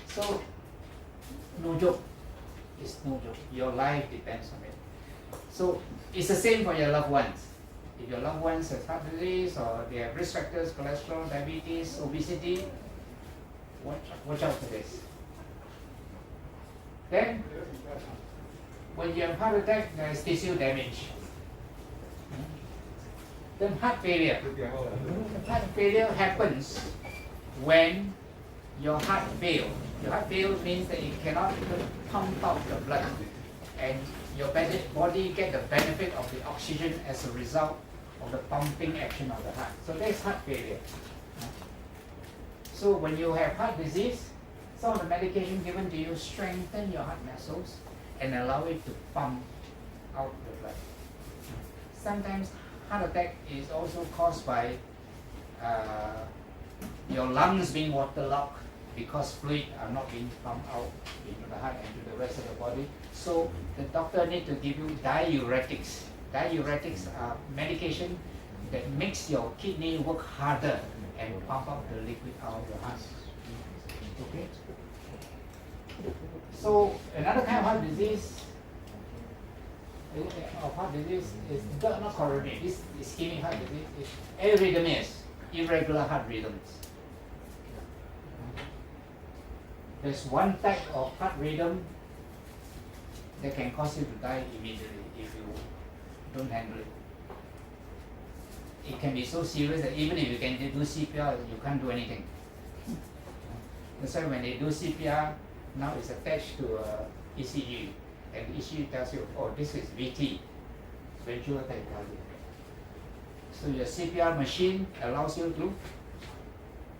So, no joke. It's no joke. Your life depends on it. So, it's the same for your loved ones. If your loved ones have heart disease or they have risk factors, cholesterol, diabetes, obesity, watch out for this. Then, when you have heart attack, there is tissue damage. Then heart failure. Heart failure happens when your heart fails. Your heart fails means that it cannot pump out the blood, and your body get the benefit of the oxygen as a result of the pumping action of the heart. So that's heart failure. So when you have heart disease, some of the medication given to you strengthen your heart muscles and allow it to pump out the blood. Sometimes heart attack is also caused by your lungs being waterlogged because fluid are not being pumped out into the heart and to the rest of the body. So the doctor need to give you diuretics. Diuretics are medication that makes your kidney work harder and pump out the liquid out of your heart. Okay. So another kind of heart disease is not coronary. This ischemic heart disease is arrhythmias, irregular heart rhythms. There's one type of heart rhythm that can cause you to die immediately if you don't handle it. It can be so serious that even if you can do CPR, you can't do anything. That's why when they do CPR, now it's attached to a ECG, and ECG tells you, oh, this is VT, ventricular tachycardia. So your CPR machine allows you to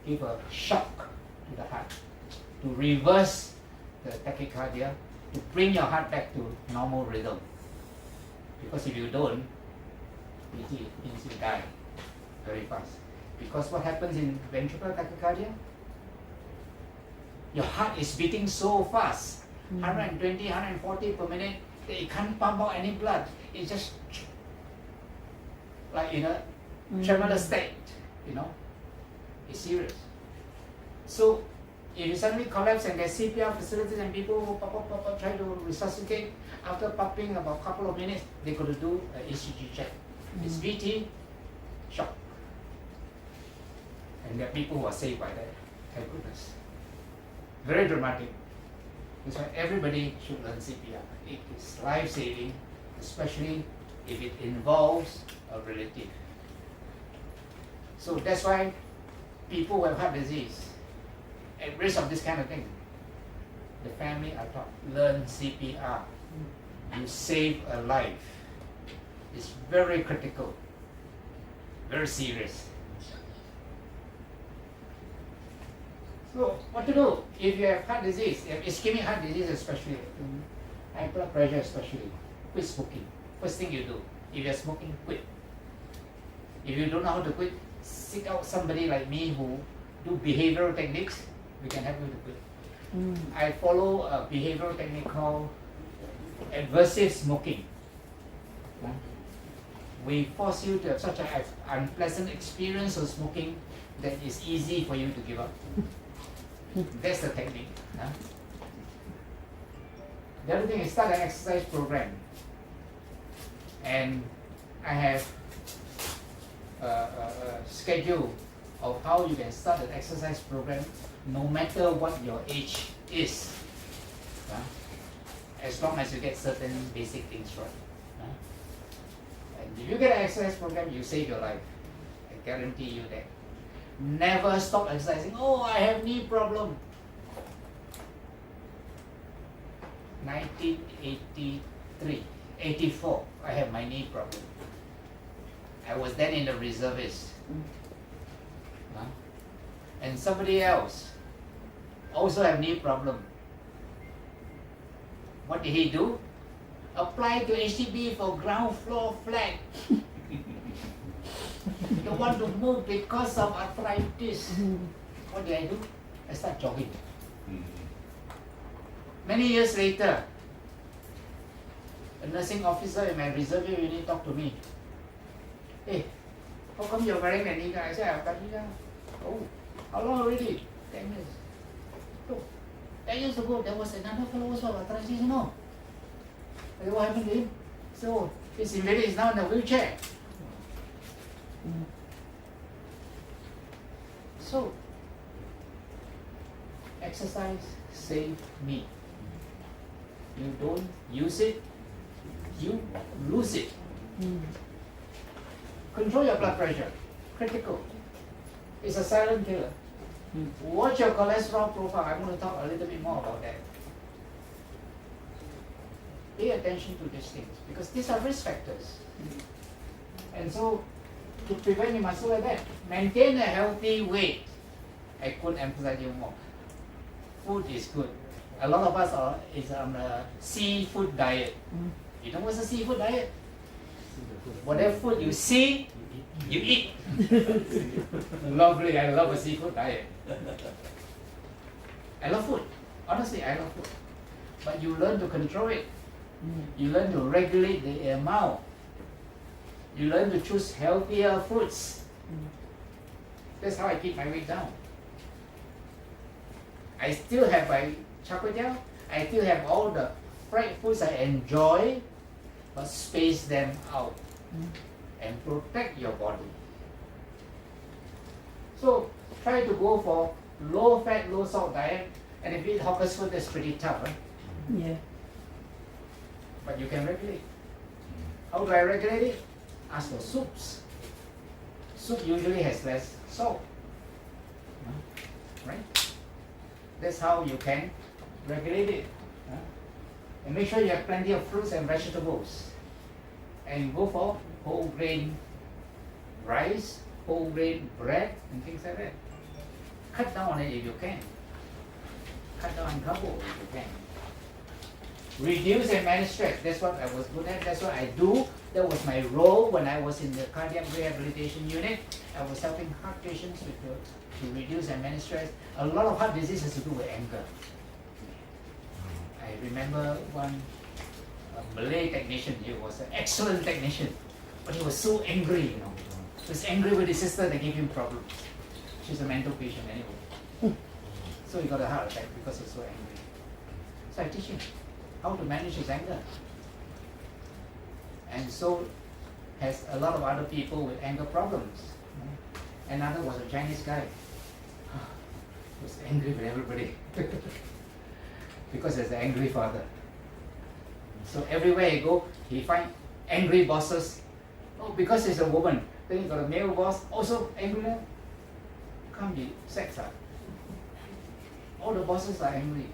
give a shock to the heart, to reverse the tachycardia, to bring your heart back to normal rhythm. Because if you don't, it means you die very fast. Because what happens in ventricular tachycardia? Your heart is beating so fast, 120, 140 per minute, that it can't pump out any blood. It's just like in a tremulous state, It's serious. So if you suddenly collapse and there's CPR facilities and people who try to resuscitate, after popping about a couple of minutes, they got to do an ECG check. It's VT, shock. And there are people who are saved by that. Thank goodness. Very dramatic. That's why everybody should learn CPR. It is life-saving, especially if it involves a relative. So that's why people who have heart disease, at risk of this kind of thing, the family are taught, learn CPR. You save a life. It's very critical, very serious. So what to do if you have heart disease, if ischemic heart disease especially, high blood pressure especially, quit smoking. First thing you do, if you're smoking, quit. If you don't know how to quit, seek out somebody like me who do behavioral techniques. We can help you to quit. I follow a behavioral technique called adversive smoking. We force you to have such an unpleasant experience of smoking that it's easy for you to give up. That's the technique. The other thing is start an exercise program. And I have a schedule of how you can start an exercise program no matter what your age is. As long as you get certain basic things right. And if you get an exercise program, you save your life. I guarantee you that. Never stop exercising. Oh, I have knee problem. 1983, 84, I have my knee problem. I was then in the reservist. And somebody else also have knee problem. What did he do? Apply to HDB for ground floor flat. Don't want to move because of arthritis. What did I do? I start jogging. Many years later, a nursing officer in my reserve unit talked to me. Hey, how come you're wearing a knee guard? I said, I've got knee guard. Oh, how long already? 10 years. Oh, 10 years ago, there was another fellow also with arthritis, you know. I said, what happened to him? So, he's invalid, he's now in a wheelchair. So, exercise saved me. You don't use it, you lose it. Control your blood pressure, critical. It's a silent killer. Watch your cholesterol profile. I'm going to talk a little bit more about that. Pay attention to these things because these are risk factors. And so, to prevent, you must look at that. Maintain a healthy weight. I couldn't emphasize you more. Food is good. A lot of us is on a seafood diet. You know what's a seafood diet? Whatever food you see, you eat. Lovely, I love a seafood diet. I love food. Honestly, I love food. But you learn to control it. You learn to regulate the amount. You learn to choose healthier foods. That's how I keep my weight down. I still have my char-kway-teow. I still have all the fried foods I enjoy, but space them out and protect your body. So try to go for low fat, low salt diet. And if you eat hawker's food, that's pretty tough, right? Yeah. But you can regulate. How do I regulate it? Ask for soups. Soup usually has less salt. Right? That's how you can regulate it. And make sure you have plenty of fruits and vegetables. And go for whole grain rice, whole grain bread, and things like that. Cut down on it if you can. Cut down on carbo if you can. Reduce and manage stress. That's what I was good at. That's what I do. That was my role when I was in the cardiac rehabilitation unit. I was helping heart patients to reduce and manage stress. A lot of heart disease has to do with anger. I remember one Malay technician. He was an excellent technician, but he was so angry. He was angry with his sister that gave him problems. She's a mental patient anyway. So he got a heart attack because he's so angry. So I teach him how to manage his anger. And so has a lot of other people with anger problems. Another was a Chinese guy. He was angry with everybody because he's an angry father. So everywhere he go, he find angry bosses. Oh, because he's a woman. Then he got a male boss, also angry. Can't be sex. All the bosses are angry.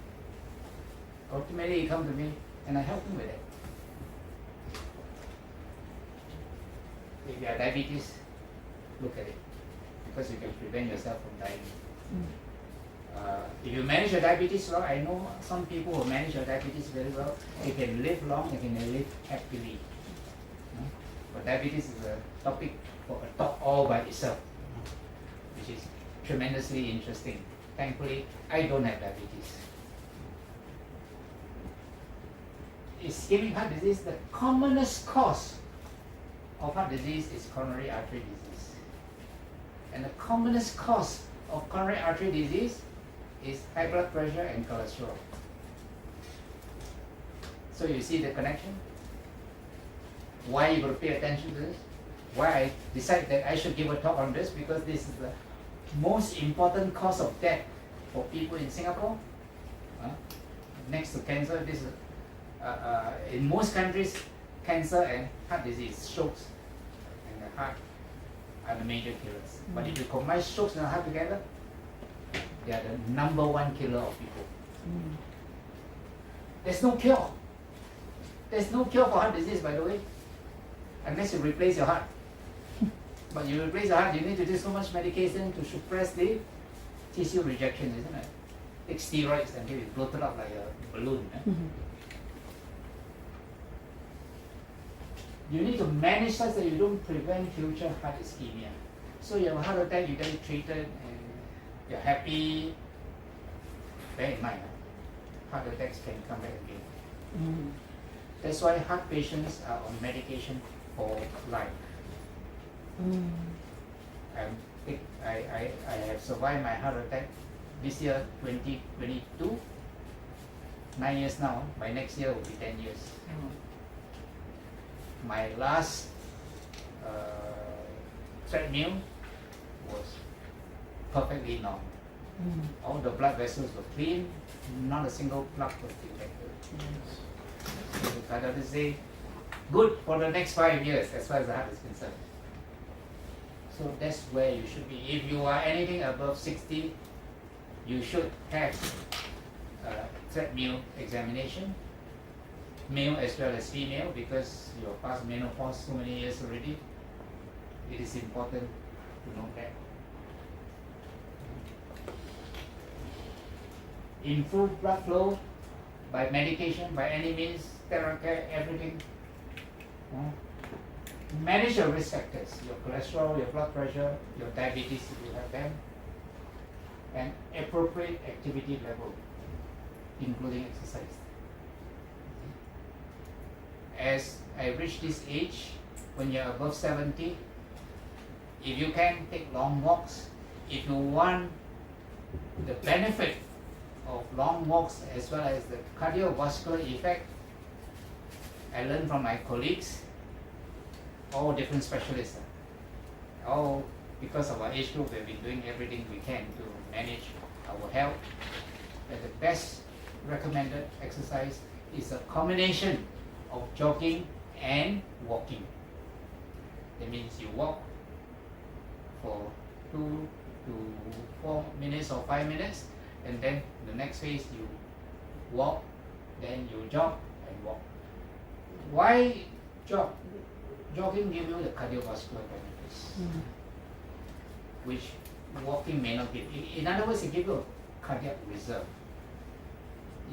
Ultimately, he come to me and I help him with it. If you have diabetes, look at it because you can prevent yourself from dying. If you manage your diabetes well, I know some people who manage your diabetes very well, they can live long, they can live happily. But diabetes is a topic for a talk all by itself, which is tremendously interesting. Thankfully, I don't have diabetes. ischemic heart disease, the commonest cause of heart disease is coronary artery disease. And the commonest cause of coronary artery disease is high blood pressure and cholesterol. So you see the connection? Why you got to pay attention to this? Why I decide that I should give a talk on this, because this is the most important cause of death for people in Singapore. Next to cancer, this is in most countries, cancer and heart disease, strokes and the heart are the major killers. But if you combine strokes and heart together, they are the number one killer of people. There's no cure. There's no cure for heart disease, by the way, unless you replace your heart. But you replace your heart, you need to do so much medication to suppress the tissue rejection, isn't it? Take steroids until it's bloated up like a balloon. You need to manage such that you don't prevent future heart ischemia. So you have a heart attack, you get it treated, and you're happy. Bear in mind, heart attacks can come back again. That's why heart patients are on medication for life. I have survived my heart attack this year, 2022. 9 years now. By next year will be 10 years. My last treadmill was perfectly normal. All the blood vessels were clean, not a single plug was detected. So I have to say, good for the next 5 years as far as the heart is concerned. So that's where you should be. If you are anything above 60, you should have a treadmill examination, male as well as female, because you're past menopause so many years already. It is important to know that. Improve blood flow by medication, by any means, iTeraCare, everything. Manage your risk factors, your cholesterol, your blood pressure, your diabetes if you have them, and appropriate activity level, including exercise. As I reach this age, when you're above 70, if you can take long walks, if you want the benefit of long walks as well as the cardiovascular effect, I learned from my colleagues, all different specialists, all because of our age group, we've been doing everything we can to manage our health. But the best recommended exercise is a combination of jogging and walking. That means you walk for 2 to 4 minutes or 5 minutes, and then the next phase you walk, then you jog and walk. Why jog? Jogging gives you the cardiovascular benefits, which walking may not give. In other words, it gives you a cardiac reserve.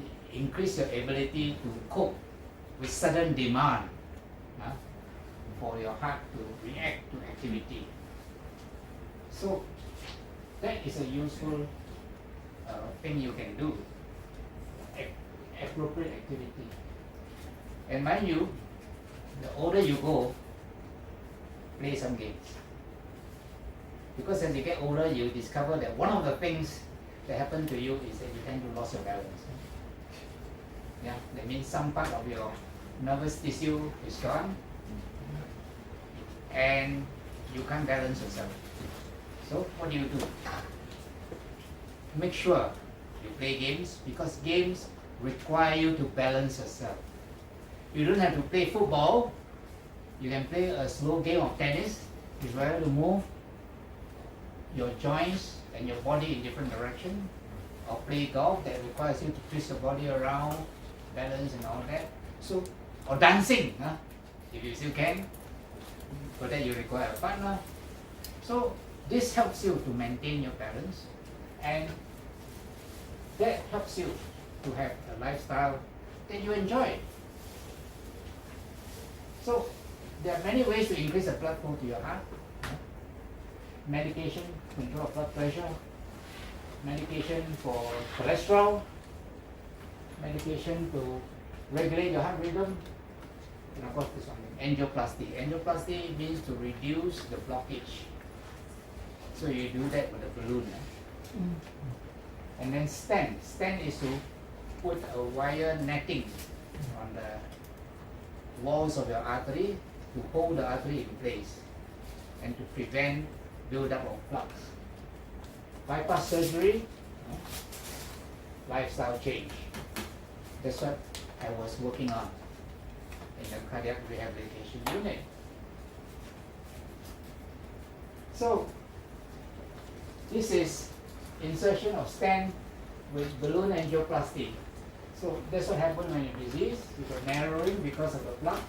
It increase your ability to cope with sudden demand for your heart to react to activity. So that is a useful thing you can do, appropriate activity. And mind you, the older you go, play some games. Because as you get older, you discover that one of the things that happen to you is that you tend to lose your balance. Yeah, that means some part of your nervous tissue is gone, and you can't balance yourself. So what do? Make sure you play games, because games require you to balance yourself. You don't have to play football. You can play a slow game of tennis. It's better to move your joints and your body in different direction. Or play golf that requires you to twist your body around, balance and all that. So, or dancing, if you still can. For that you require a partner. So this helps you to maintain your balance, and that helps you to have a lifestyle that you enjoy. So there are many ways to increase the blood flow to your heart. Medication, control of blood pressure, medication for cholesterol, medication to regulate your heart rhythm. And of course this one, angioplasty. Angioplasty means to reduce the blockage. So you do that with a balloon. And then stent. Stent is to put a wire netting on the walls of your artery to hold the artery in place and to prevent build-up of flux. Bypass surgery, lifestyle change. That's what I was working on in the cardiac rehabilitation unit. So this is insertion of stent with balloon angioplasty. So that's what happens when you're diseased. You got narrowing because of the flux,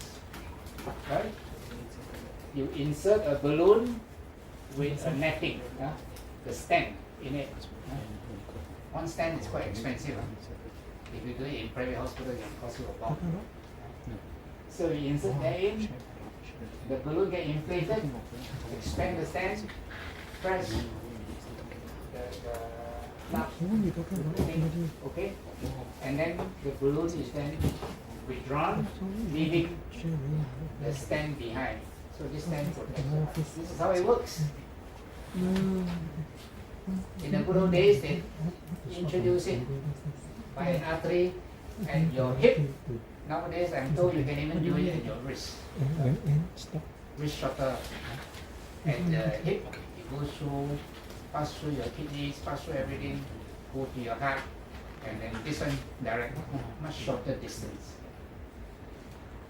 right? You insert a balloon with a netting, the stent in it. One stent is quite expensive. If you do it in private hospital, it can cost you a lot. So you insert that in, the balloon get inflated, expand the stent, press the flap, okay? And then the balloon is then withdrawn, leaving the stent behind. So this stent protects. This is how it works. In the good old days, they introduced it by an artery and your hip. Nowadays, I'm told you can even do it in your wrist. Wrist shutter. And the hip, it goes through, pass through your kidneys, pass through everything, go to your heart, and then this one direct, much shorter distance.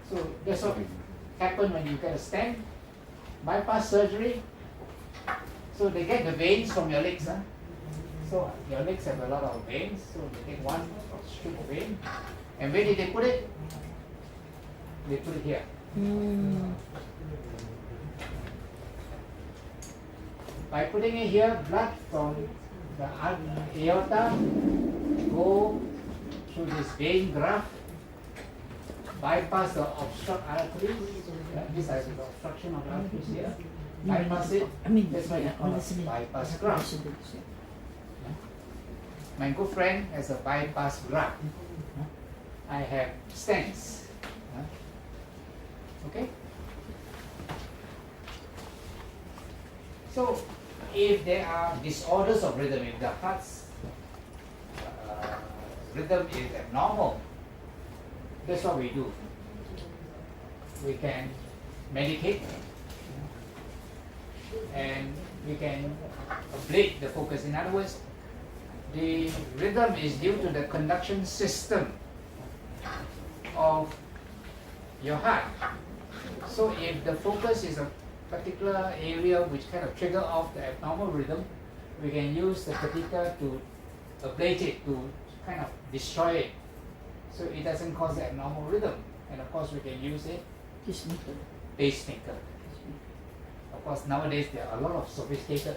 So that's what happens when you get a stent. Bypass surgery. So they get the veins from your legs. So your legs have a lot of veins. So they take one strip of vein. And where did they put it? They put it here. By putting it here, blood from the aorta go through this vein graft, bypass the obstruct arteries. This is the obstruction of the arteries here. Bypass it. That's why they call it bypass graft. My good friend has a bypass graft. I have stents. Okay? So, if there are disorders of rhythm, if the heart's rhythm is abnormal, that's what we do. We can medicate and we can ablate the focus. In other words, the rhythm is due to the conduction system of your heart. So if the focus is a particular area which kind of trigger off the abnormal rhythm, we can use the catheter to ablate it, to kind of destroy it, so it doesn't cause the abnormal rhythm. And of course we can use a pacemaker. Of course nowadays there are a lot of sophisticated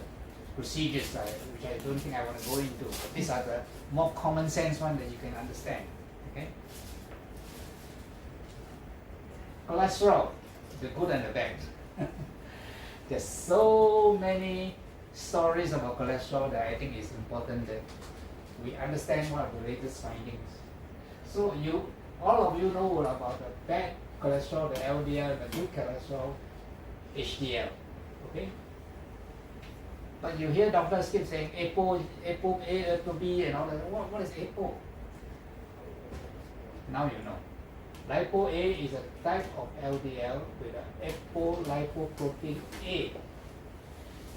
procedures which I don't think I want to go into, but these are the more common sense ones that you can understand. Okay? Cholesterol, the good and the bad. There's so many stories about cholesterol that I think it's important that we understand what are the latest findings. So all of you know about the bad cholesterol, the LDL, the good cholesterol, HDL. Okay? But you hear doctors keep saying APO A, APO B, and all that. What is APO? Now you know. Lipo A is a type of LDL with an apolipoprotein A.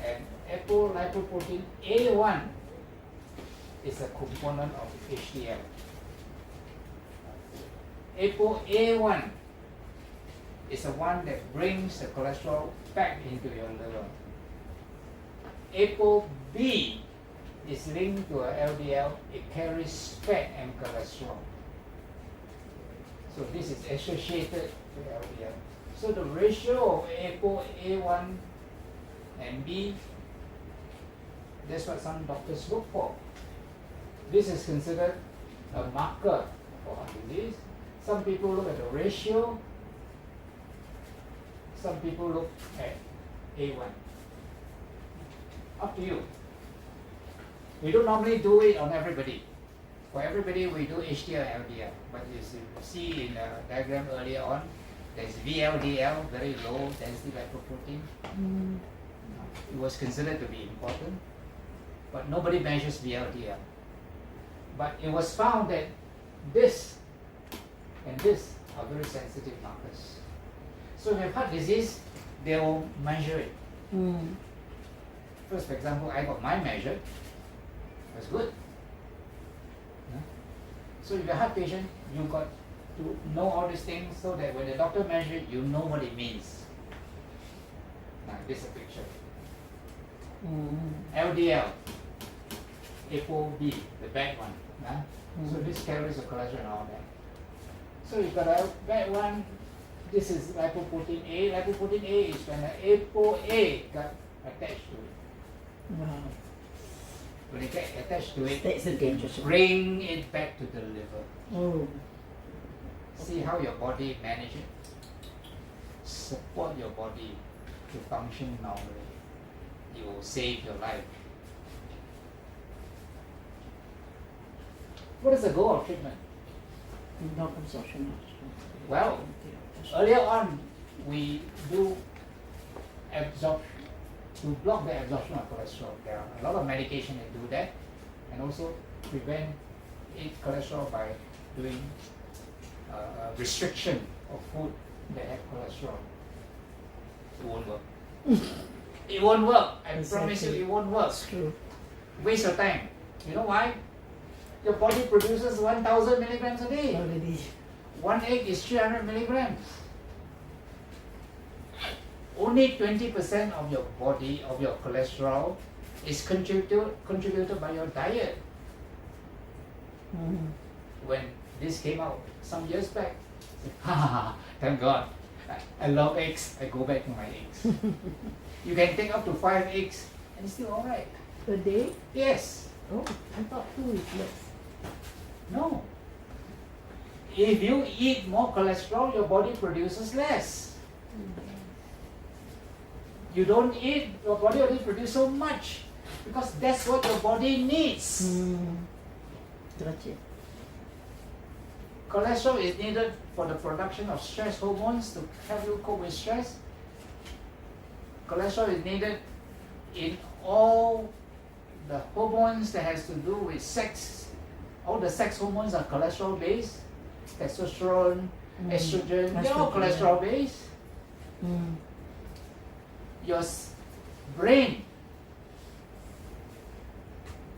And apolipoprotein A1 is a component of HDL. ApoA1 is the one that brings the cholesterol back into your liver. ApoB is linked to a LDL, it carries fat and cholesterol. So this is associated with LDL. So the ratio of ApoA1 and B, that's what some doctors look for. This is considered a marker for heart disease. Some people look at the ratio, some people look at A1. Up to you. We don't normally do it on everybody. For everybody, we do HDL, LDL, but as you see in the diagram earlier on, there's VLDL, very low density lipoprotein. It was considered to be important, but nobody measures VLDL. But it was found that this and this are very sensitive markers. So if you have heart disease, they will measure it. First, for example, I got mine measured. That's good. Yeah. So if you're a heart patient, you got to know all these things so that when the doctor measures it, you know what it means. Now, this is a picture. LDL, ApoB, the bad one. Yeah? So this carries the cholesterol and all that. So you've got a bad one. This is lipoprotein A. Lipoprotein A is when the ApoA got attached to it. Wow. When it gets attached to it, That's a dangerous one. bring it back to the liver. Oh. See how your body manages it. Support your body to function normally. It will save your life. What is the goal of treatment? Not absorption. Well, earlier on, we do absorption to block the absorption of cholesterol. There are a lot of medication that do that, and also prevent cholesterol by doing restriction of food that have cholesterol. It won't work. It won't work. I promise you, it won't work. That's true. Waste your time. You know why? Your body produces 1,000 milligrams a day. Already. One egg is 300 milligrams. Only 20% of your body, of your cholesterol, is contributed by your diet. When this came out some years back, I said, ha ha ha, thank God. I love eggs. I go back to my eggs. You can take up to 5 eggs and it's still alright. Per day? Yes. Oh, I thought 2 is less. No. If you eat more cholesterol, your body produces less. You don't eat, your body only produces so much because that's what your body needs. Gotcha. Cholesterol is needed for the production of stress hormones to help you cope with stress. Cholesterol is needed in all the hormones that has to do with sex. All the sex hormones are cholesterol based. Testosterone, estrogen, they're all cholesterol based. Your brain,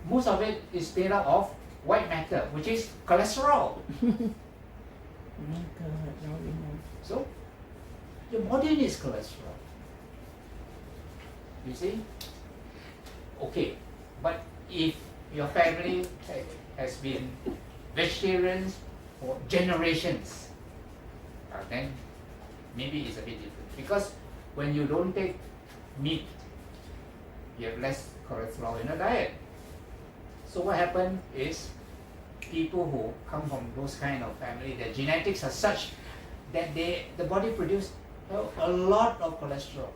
most of it is made up of white matter, which is cholesterol. Oh my God, now we know. So, your body needs cholesterol. You see? Okay, but if your family has been vegetarians for generations, then maybe it's a bit different. Because when you don't take meat, you have less cholesterol in your diet. So what happens is people who come from those kind of family, their genetics are such that the body produces a lot of cholesterol.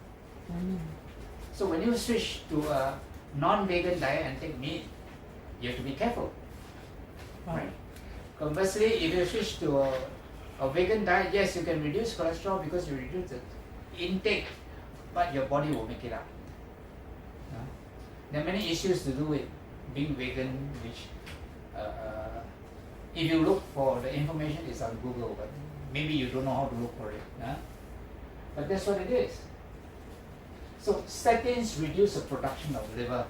So when you switch to a non-vegan diet and take meat, you have to be careful. Right? Conversely, if you switch to a vegan diet, yes, you can reduce cholesterol because you reduce the intake, but your body will make it up. There are many issues to do with being vegan, which if you look for the information, it's on Google, but maybe you don't know how to look for it. But that's what it is. So statins reduce the production of liver,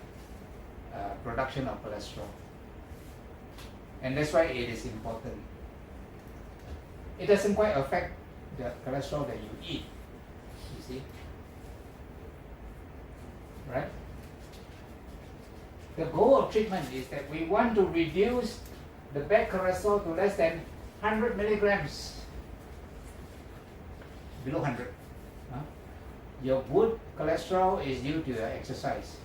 production of cholesterol. And that's why it is important. It doesn't quite affect the cholesterol that you eat, you see. Right? The goal of treatment is that we want to reduce the bad cholesterol to less than 100 milligrams. Below 100. Your good cholesterol is due to your exercise.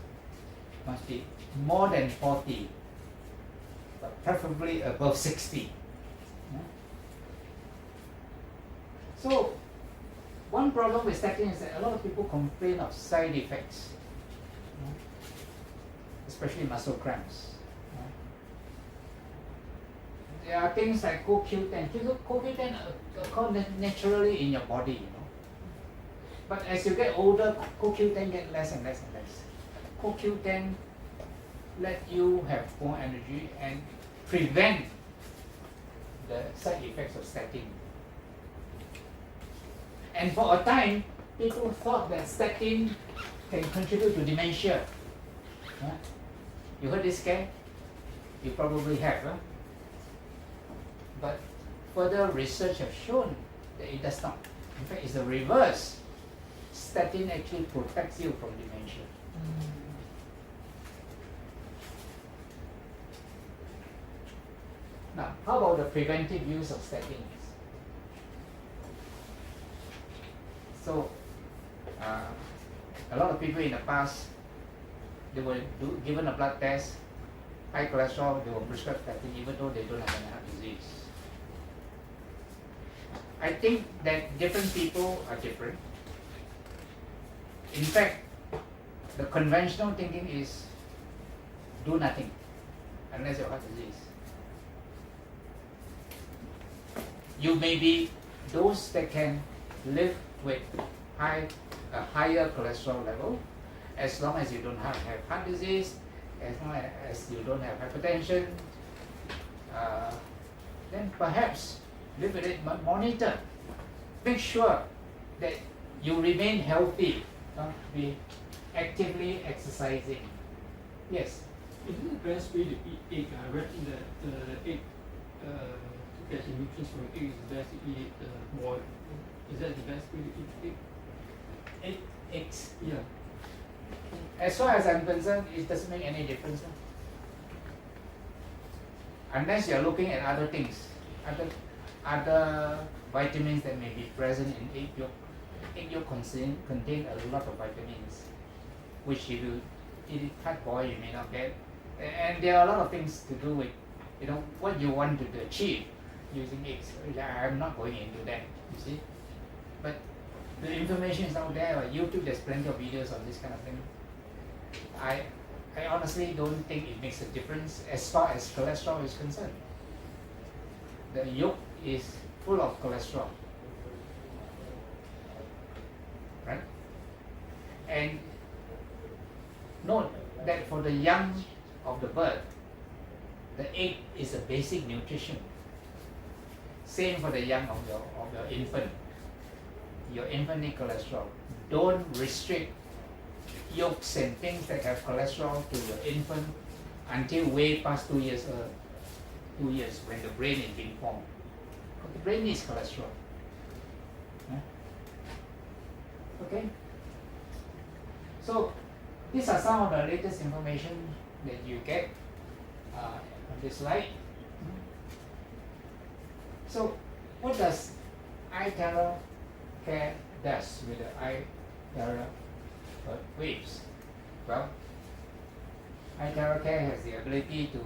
Must be more than 40, but preferably above 60. So, one problem with statin is that a lot of people complain of side effects, especially muscle cramps. there are things like CoQ10. CoQ10 occur naturally in your body, you know. But as you get older, CoQ10 get less and less and less. CoQ10 let you have more energy and prevent the side effects of statin. And for a time, people thought that statin can contribute to dementia. Huh? You heard this scare? You probably have, huh? But further research has shown that it does not. In fact, it's the reverse. Statin actually protects you from dementia. Now, how about the preventive use of statins? So, a lot of people in the past, they were given a blood test, high cholesterol, they were prescribed statin even though they don't have any heart disease. I think that different people are different. In fact, the conventional thinking is do nothing unless you have heart disease. You may be those that can live with a higher cholesterol level as long as you don't have heart disease, as long as you don't have hypertension, then perhaps live with it, but monitor. Make sure that you remain healthy, be actively exercising. Yes? Isn't the best way to eat egg? I read that the egg, to get the nutrients from egg, is best to eat it boiled. Is that the best way to eat egg? Eggs. Yeah. As far as I'm concerned, it doesn't make any difference. Unless you're looking at other things, other vitamins that may be present in egg yolk. Egg yolk contain a lot of vitamins, which if you eat it hard boiled, you may not get. And there are a lot of things to do with, what you want to achieve using eggs. I'm not going into that, you see. But the information is out there. On YouTube, there's plenty of videos on this kind of thing. I honestly don't think it makes a difference as far as cholesterol is concerned. The yolk is full of cholesterol, right? And note that for the young of the bird, the egg is a basic nutrition. Same for the young of your infant. Your infant need cholesterol. Don't restrict yolks and things that have cholesterol to your infant until way past 2 years when the brain is being formed. The brain needs cholesterol. Okay? So these are some of the latest information that you get on this slide. So what does iTeraCare does with the iTeraCare waves? Well, iTeraCare has the ability to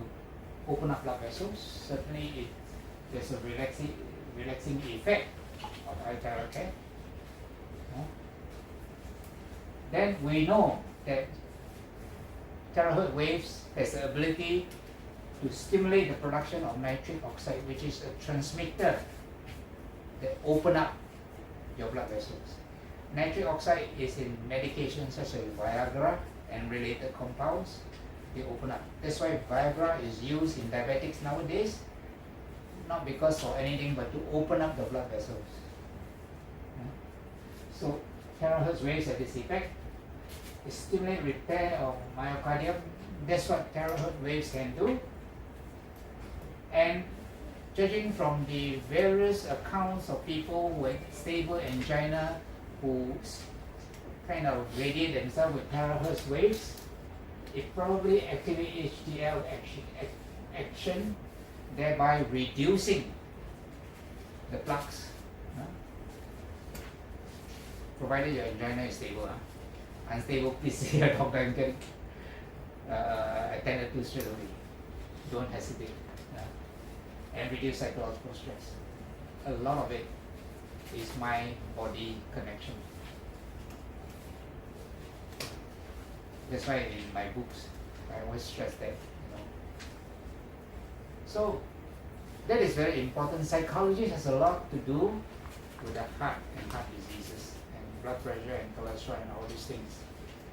open up blood vessels. Certainly there's a relaxing effect of iTeraCare. Then we know that terahertz waves has the ability to stimulate the production of nitric oxide, which is a transmitter that open up your blood vessels. Nitric oxide is in medications such as Viagra and related compounds. They open up. That's why Viagra is used in diabetics nowadays, not because of anything but to open up the blood vessels. So terahertz waves have this effect. They stimulate repair of myocardium. That's what terahertz waves can do. And judging from the various accounts of people with stable angina who kind of radiate themselves with terahertz waves, it probably activates HDL action, thereby reducing the plaques. Provided your angina is stable. Unstable, please see your doctor and get attended to straight away. Don't hesitate. And reduce psychological stress. A lot of it is mind-body connection. That's why in my books I always stress that. So that is very important. Psychology has a lot to do with the heart and heart diseases and blood pressure and cholesterol and all these things.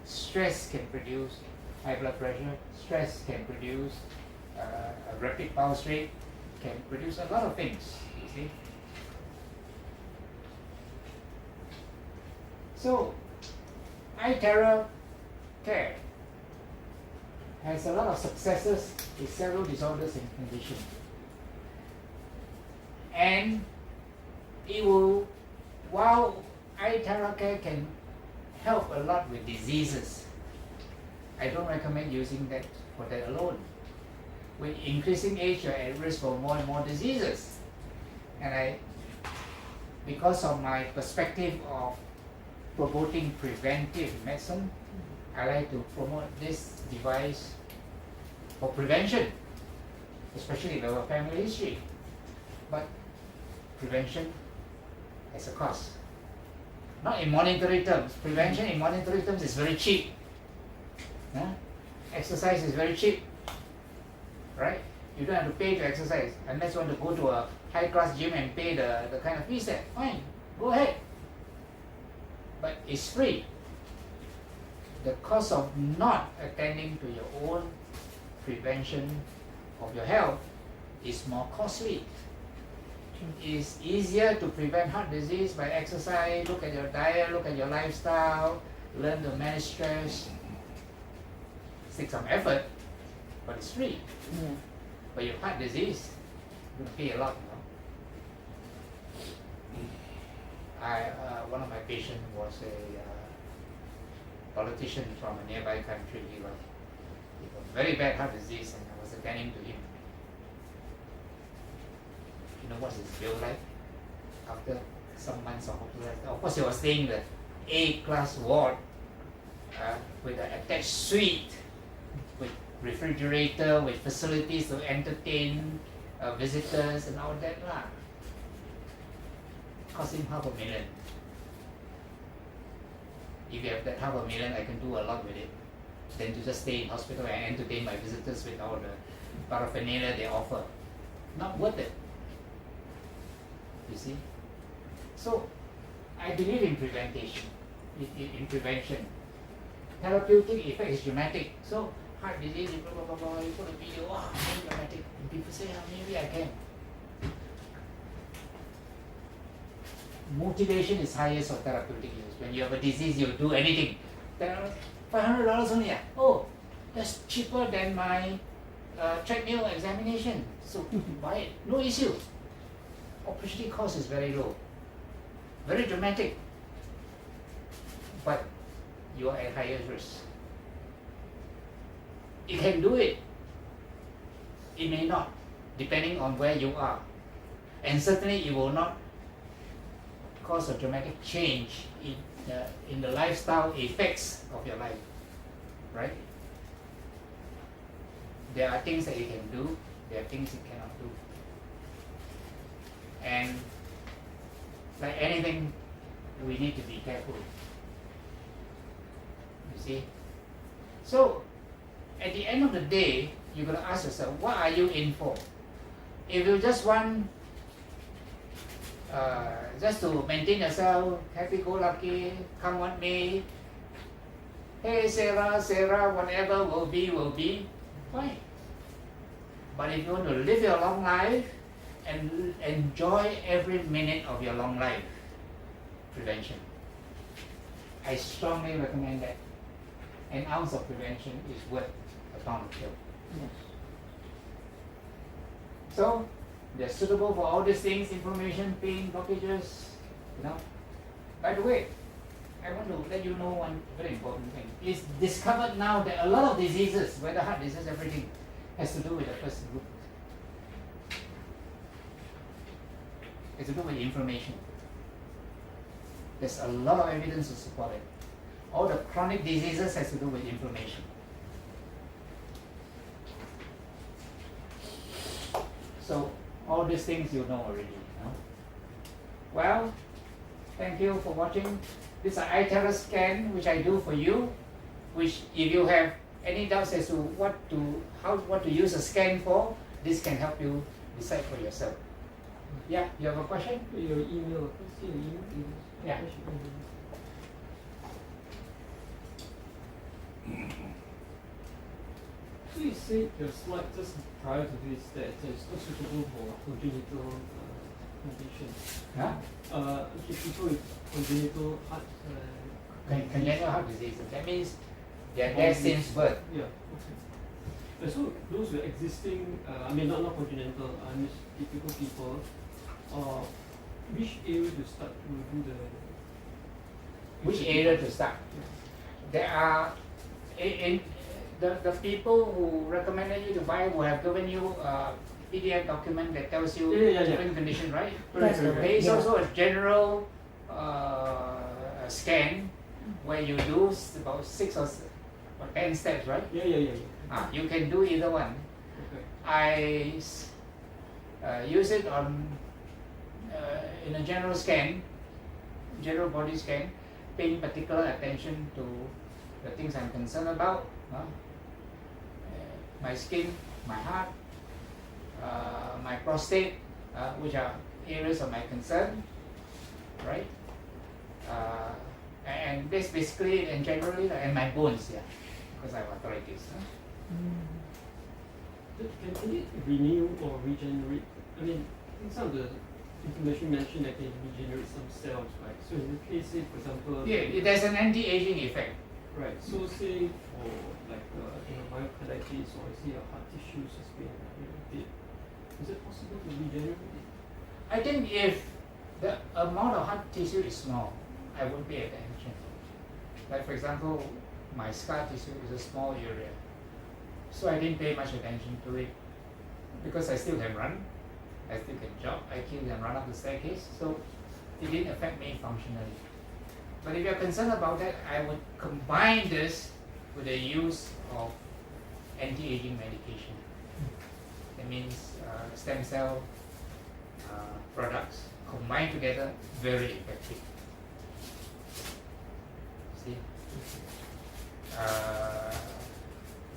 Stress can produce high blood pressure. Stress can produce a rapid pulse rate, can produce a lot of things, you see. So, iTeraCare has a lot of successes with several disorders and conditions. And it will, while iTeraCare can help a lot with diseases, I don't recommend using that for that alone. With increasing age, you're at risk for more and more diseases. And because of my perspective of promoting preventive medicine, I like to promote this device for prevention, especially if you have a family history. But prevention has a cost. Not in monetary terms. Prevention in monetary terms is very cheap. Exercise is very cheap, right? You don't have to pay to exercise unless you want to go to a high-class gym and pay the kind of fees there. Fine, go ahead. But it's free. The cost of not attending to your own prevention of your health is more costly. It's easier to prevent heart disease by exercise, look at your diet, look at your lifestyle, learn to manage stress. Take some effort, but it's free. Yeah. But your heart disease, you pay a lot, one of my patients was a politician from a nearby country. He got very bad heart disease, and I was attending to him. You know what's his bill like? After some months of hospitalization, of course he was staying in the A-class ward with an attached suite, with refrigerator, with facilities to entertain visitors and all that lah. Cost him $500,000. If you have that $500,000, I can do a lot with it. Than to just stay in hospital and entertain my visitors with all the paraphernalia they offer. Not worth it. You see? So, I believe in prevention. In prevention. Therapeutic effect is dramatic. So, heart disease, blah, blah, blah, blah, you put a video, wow, very dramatic. And people say, oh, maybe I can. Motivation is highest for therapeutic use. When you have a disease, you'll do anything. $500 only. Oh, that's cheaper than my treadmill examination. So buy it. No issue. Opportunity cost is very low. Very dramatic. But you are at higher risk. You can do it. It may not, depending on where you are. And certainly it will not cause a dramatic change in the lifestyle effects of your life, right? There are things that you can do, there are things you cannot do. And like anything, we need to be careful. You see? So, at the end of the day, you're going to ask yourself, what are you in for? If you just want just to maintain yourself, happy-go-lucky, come what may, hey Sarah, whatever will be, fine. But if you want to live your long life and enjoy every minute of your long life, prevention. I strongly recommend that. An ounce of prevention is worth a pound of cure. Yes. So, they're suitable for all these things, inflammation, pain, blockages, By the way, I want to let you know one very important thing. It's discovered now that a lot of diseases, whether heart disease, everything, has to do with the first group. It's to do with inflammation. There's a lot of evidence to support it. All the chronic diseases has to do with inflammation. So, all these things you know already. Well, thank you for watching. This is an iTeraCare scan which I do for you. Which, if you have any doubts as to what to use a scan for, this can help you decide for yourself. Yeah, you have a question? Your email, let's see your email. Yeah. So you said your slide just prior to this that it's not suitable for congenital conditions. Huh? Okay, people with congenital heart. Congenital heart disease. That means they are there since birth. Yeah. Okay. So those with existing, I mean not congenital, typical people. Which area to start to do the? Which area to start? There are in the people who recommended you to buy will have given you a PDF document that tells you different condition, right? That's correct. There is Yeah. also a general scan where you do about 6 or 10 steps, right? Yeah. You can do either one. Okay. I use it on in a general scan, general body scan, paying particular attention to the things I'm concerned about. My skin, my heart, my prostate, which are areas of my concern, right? And this basically and generally, and my bones, yeah, because I have arthritis. Can it renew or regenerate? I mean, I think some of the information mentioned that can regenerate some cells, right? So in the case, say for example, Yeah, there's an anti-aging effect. right. So say for like myocarditis or say your heart tissues has been dead, is it possible to regenerate it? I think if the amount of heart tissue is small, I won't pay attention. Like for example, my scar tissue is a small area, so I didn't pay much attention to it because I still can run, I still can jog, I still can run up the staircase, so it didn't affect me functionally. But if you're concerned about that, I would combine this with the use of anti-aging medication. That means stem cell products combined together, very effective. See,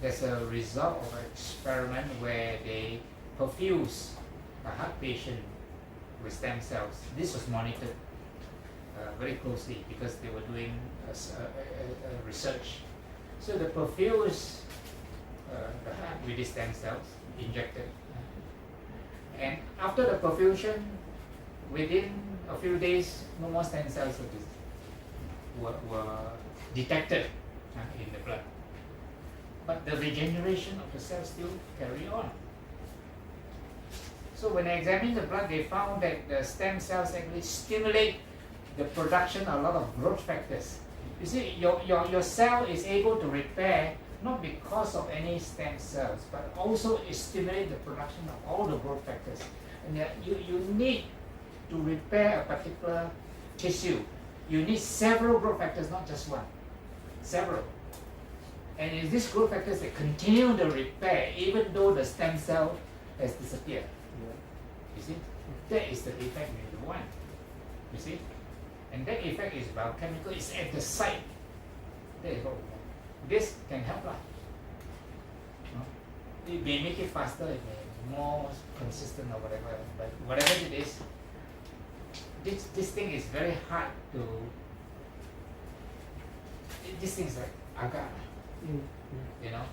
there's a result of an experiment where they perfuse a heart patient with stem cells. This was monitored very closely because they were doing research. So they perfuse the heart with these stem cells injected, and after the perfusion, within a few days, no more stem cells were detected in the blood. But the regeneration of the cells still carry on. So when they examined the blood, they found that the stem cells actually stimulate the production of a lot of growth factors. You see, your cell is able to repair not because of any stem cells, but also it stimulates the production of all the growth factors. And you need to repair a particular tissue. You need several growth factors, not just one. Several. And it's these growth factors that continue the repair even though the stem cell has disappeared. You see? That is the effect you want. You see? And that effect is biochemical, it's at the site. That is what we want. This can help lah. It may make it faster, it may be more consistent or whatever, but whatever it is, this thing is very hard to. This thing is like agar, you know.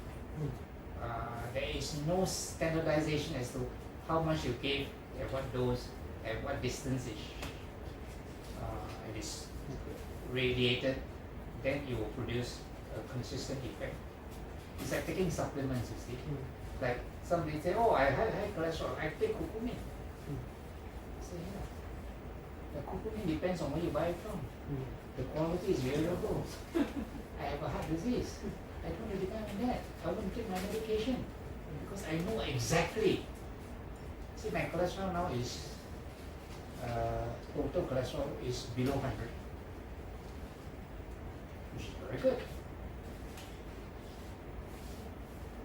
There is no standardization as to how much you gave at what dose, at what distance it is radiated, then you will produce a consistent effect. It's like taking supplements, you see. Like somebody say, oh, I have high cholesterol, I take curcumin. Say, yeah. The curcumin depends on where you buy it from. The quality is variable. I have a heart disease. I don't really depend on that. I wouldn't take my medication because I know exactly. See, my cholesterol now is total cholesterol is below 100, which is very good.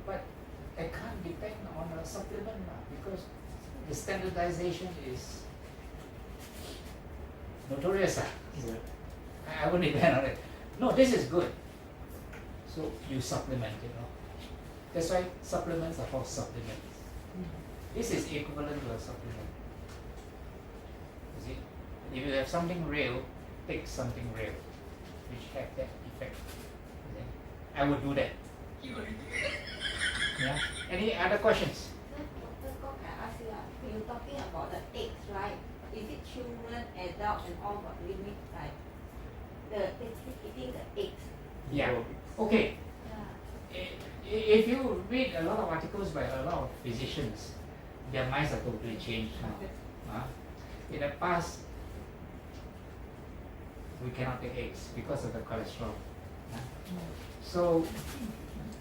But I can't depend on a supplement now because the standardization is notorious. I wouldn't depend on it. No, this is good. So you supplement, you know. That's why supplements are called supplements. This is equivalent to a supplement. You see, if you have something real, take something real, which have that effect. You see? I would do that. Yeah. Any other questions? Dr. Kok, I ask you, when you're talking about the eggs, right? Is it children, adults, and all got limit, like eating the eggs? Yeah. Okay. Yeah. If you read a lot of articles by a lot of physicians, their minds are totally changed now. In the past, we cannot take eggs because of the cholesterol. So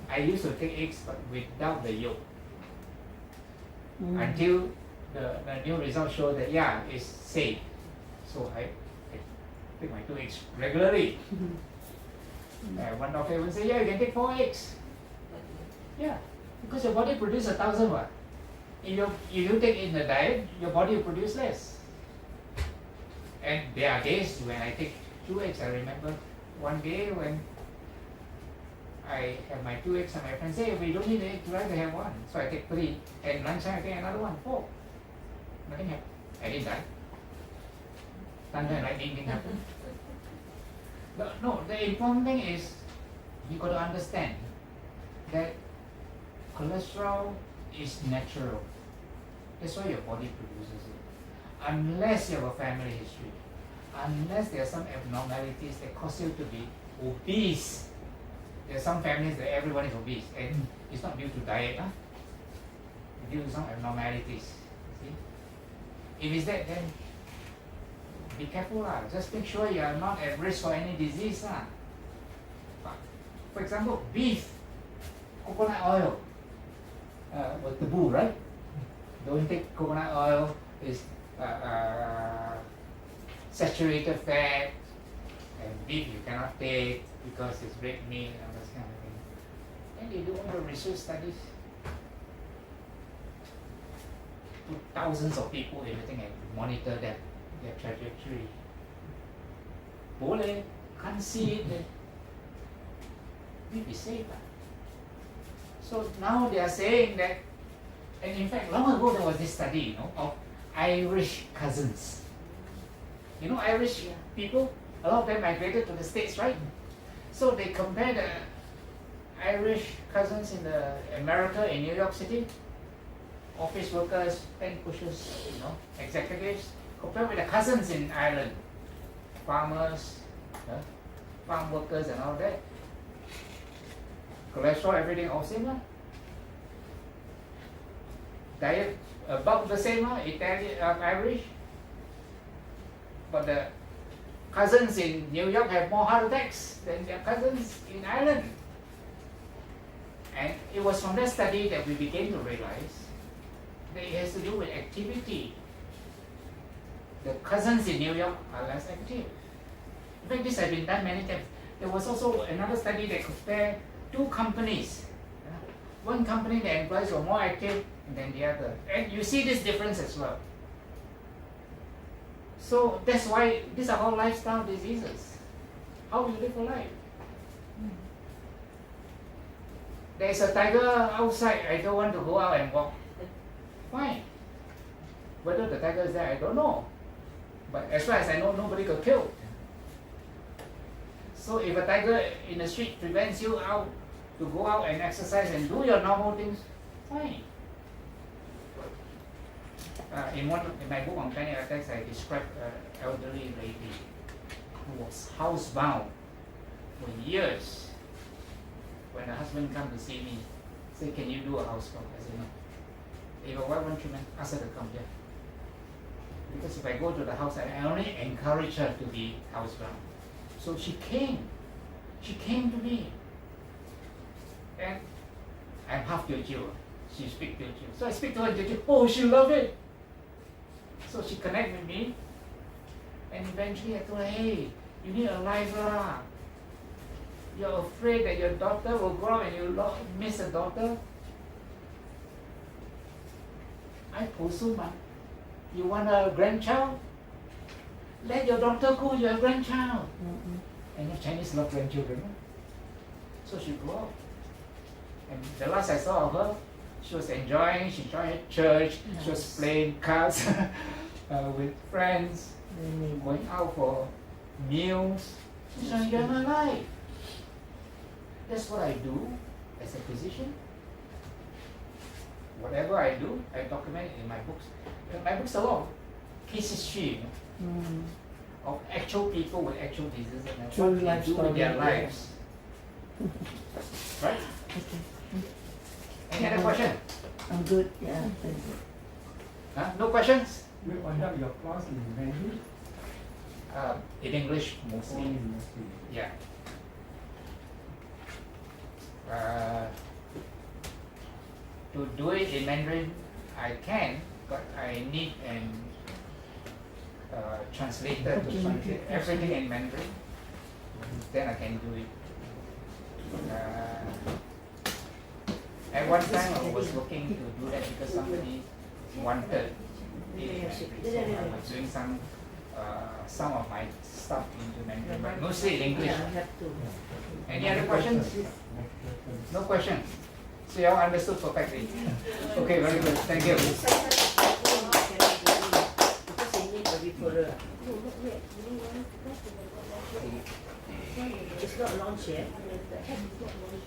I used to take eggs but without the yolk until the new results show that yeah, it's safe. So I take my 2 eggs regularly. One doctor even say, yeah, you can take 4 eggs. Yeah, because your body produces 1,000 what? If you take in the diet, your body will produce less. And there are days when I take 2 eggs. I remember one day when I have my 2 eggs and my friend say, we don't need an egg, try to have 1. So I take 3. And lunchtime I take another 1, 4. Nothing happened. I didn't die. Thunder and lightning didn't happen. No, the important thing is you got to understand that cholesterol is natural. That's why your body produces it. Unless you have a family history, unless there are some abnormalities that cause you to be obese. There are some families that everyone is obese, and it's not due to diet, it's due to some abnormalities. See? If it's that, then be careful lah. Just make sure you are not at risk for any disease lah. For example, beef, coconut oil, was taboo, right? Don't take coconut oil. It's saturated fat, and beef you cannot take because it's red meat and all this kind of thing. And they do all the research studies. To thousands of people, everything, and monitor them, their trajectory. Boleh, can't see it. Beef is safe. So now they are saying that, and in fact, long ago there was this study, of Irish cousins. You know Irish people? A lot of them migrated to the States, right? So they compare the Irish cousins in the America, in New York City, office workers, pen pushers, executives, compared with the cousins in Ireland, farmers, farm workers and all that. Cholesterol, everything all same lah. Diet about the same lah, Italian, Irish. But the cousins in New York have more heart attacks than their cousins in Ireland. And it was from that study that we began to realize that it has to do with activity. The cousins in New York are less active. In fact, this has been done many times. There was also another study that compared 2 companies. One company, the employees were more active than the other. And you see this difference as well. So that's why these are all lifestyle diseases. How you live a life. There's a tiger outside, I don't want to go out and walk. Fine. Whether the tiger is there, I don't know. But as far as I know, nobody got killed. So if a tiger in the street prevents you out to go out and exercise and do your normal things, fine. In my book on panic attacks, I described an elderly lady who was housebound for years. When her husband come to see me, say, can you do a housebound? I said, no. If a wife wants treatment, ask her to come here. Because if I go to the house, I only encourage her to be housebound. So she came. She came to me. And I'm half Teochew. She speaks Teochew. So I speak to her in Teochew. Oh, she loved it. So she connected with me. And eventually I told her, hey, you need a life lah. You're afraid that your daughter will grow up and you miss a daughter. I pursue man. You want a grandchild? Let your daughter go, you have a grandchild. And the Chinese love grandchildren. So she grew up. And the last I saw of her, She was enjoying. She joined church. She was Nice. playing cards with friends, Really going out for meals. She's enjoying my life. That's what I do as a physician. Whatever I do, I document it in my books. In my books, a lot of case history, Mm. of actual people with actual diseases and True what they life do with their story, yeah. lives. Right? Okay. Any other question? I'm good. Yeah, thank you. Huh? No questions? You conduct your class in Mandarin In English mostly. only mostly. Yeah. Uh, to do it in Mandarin, I can, but I need an translator to translate everything in Mandarin. Then I can do it. At one time, I was looking to do that because somebody wanted it in Mandarin. So I was doing some of my stuff into Mandarin, but mostly in English. Yeah, I have to. Any other questions? No questions. So you all understood perfectly. Okay, very good. Thank you. Because they need a referral. It's not launched yet.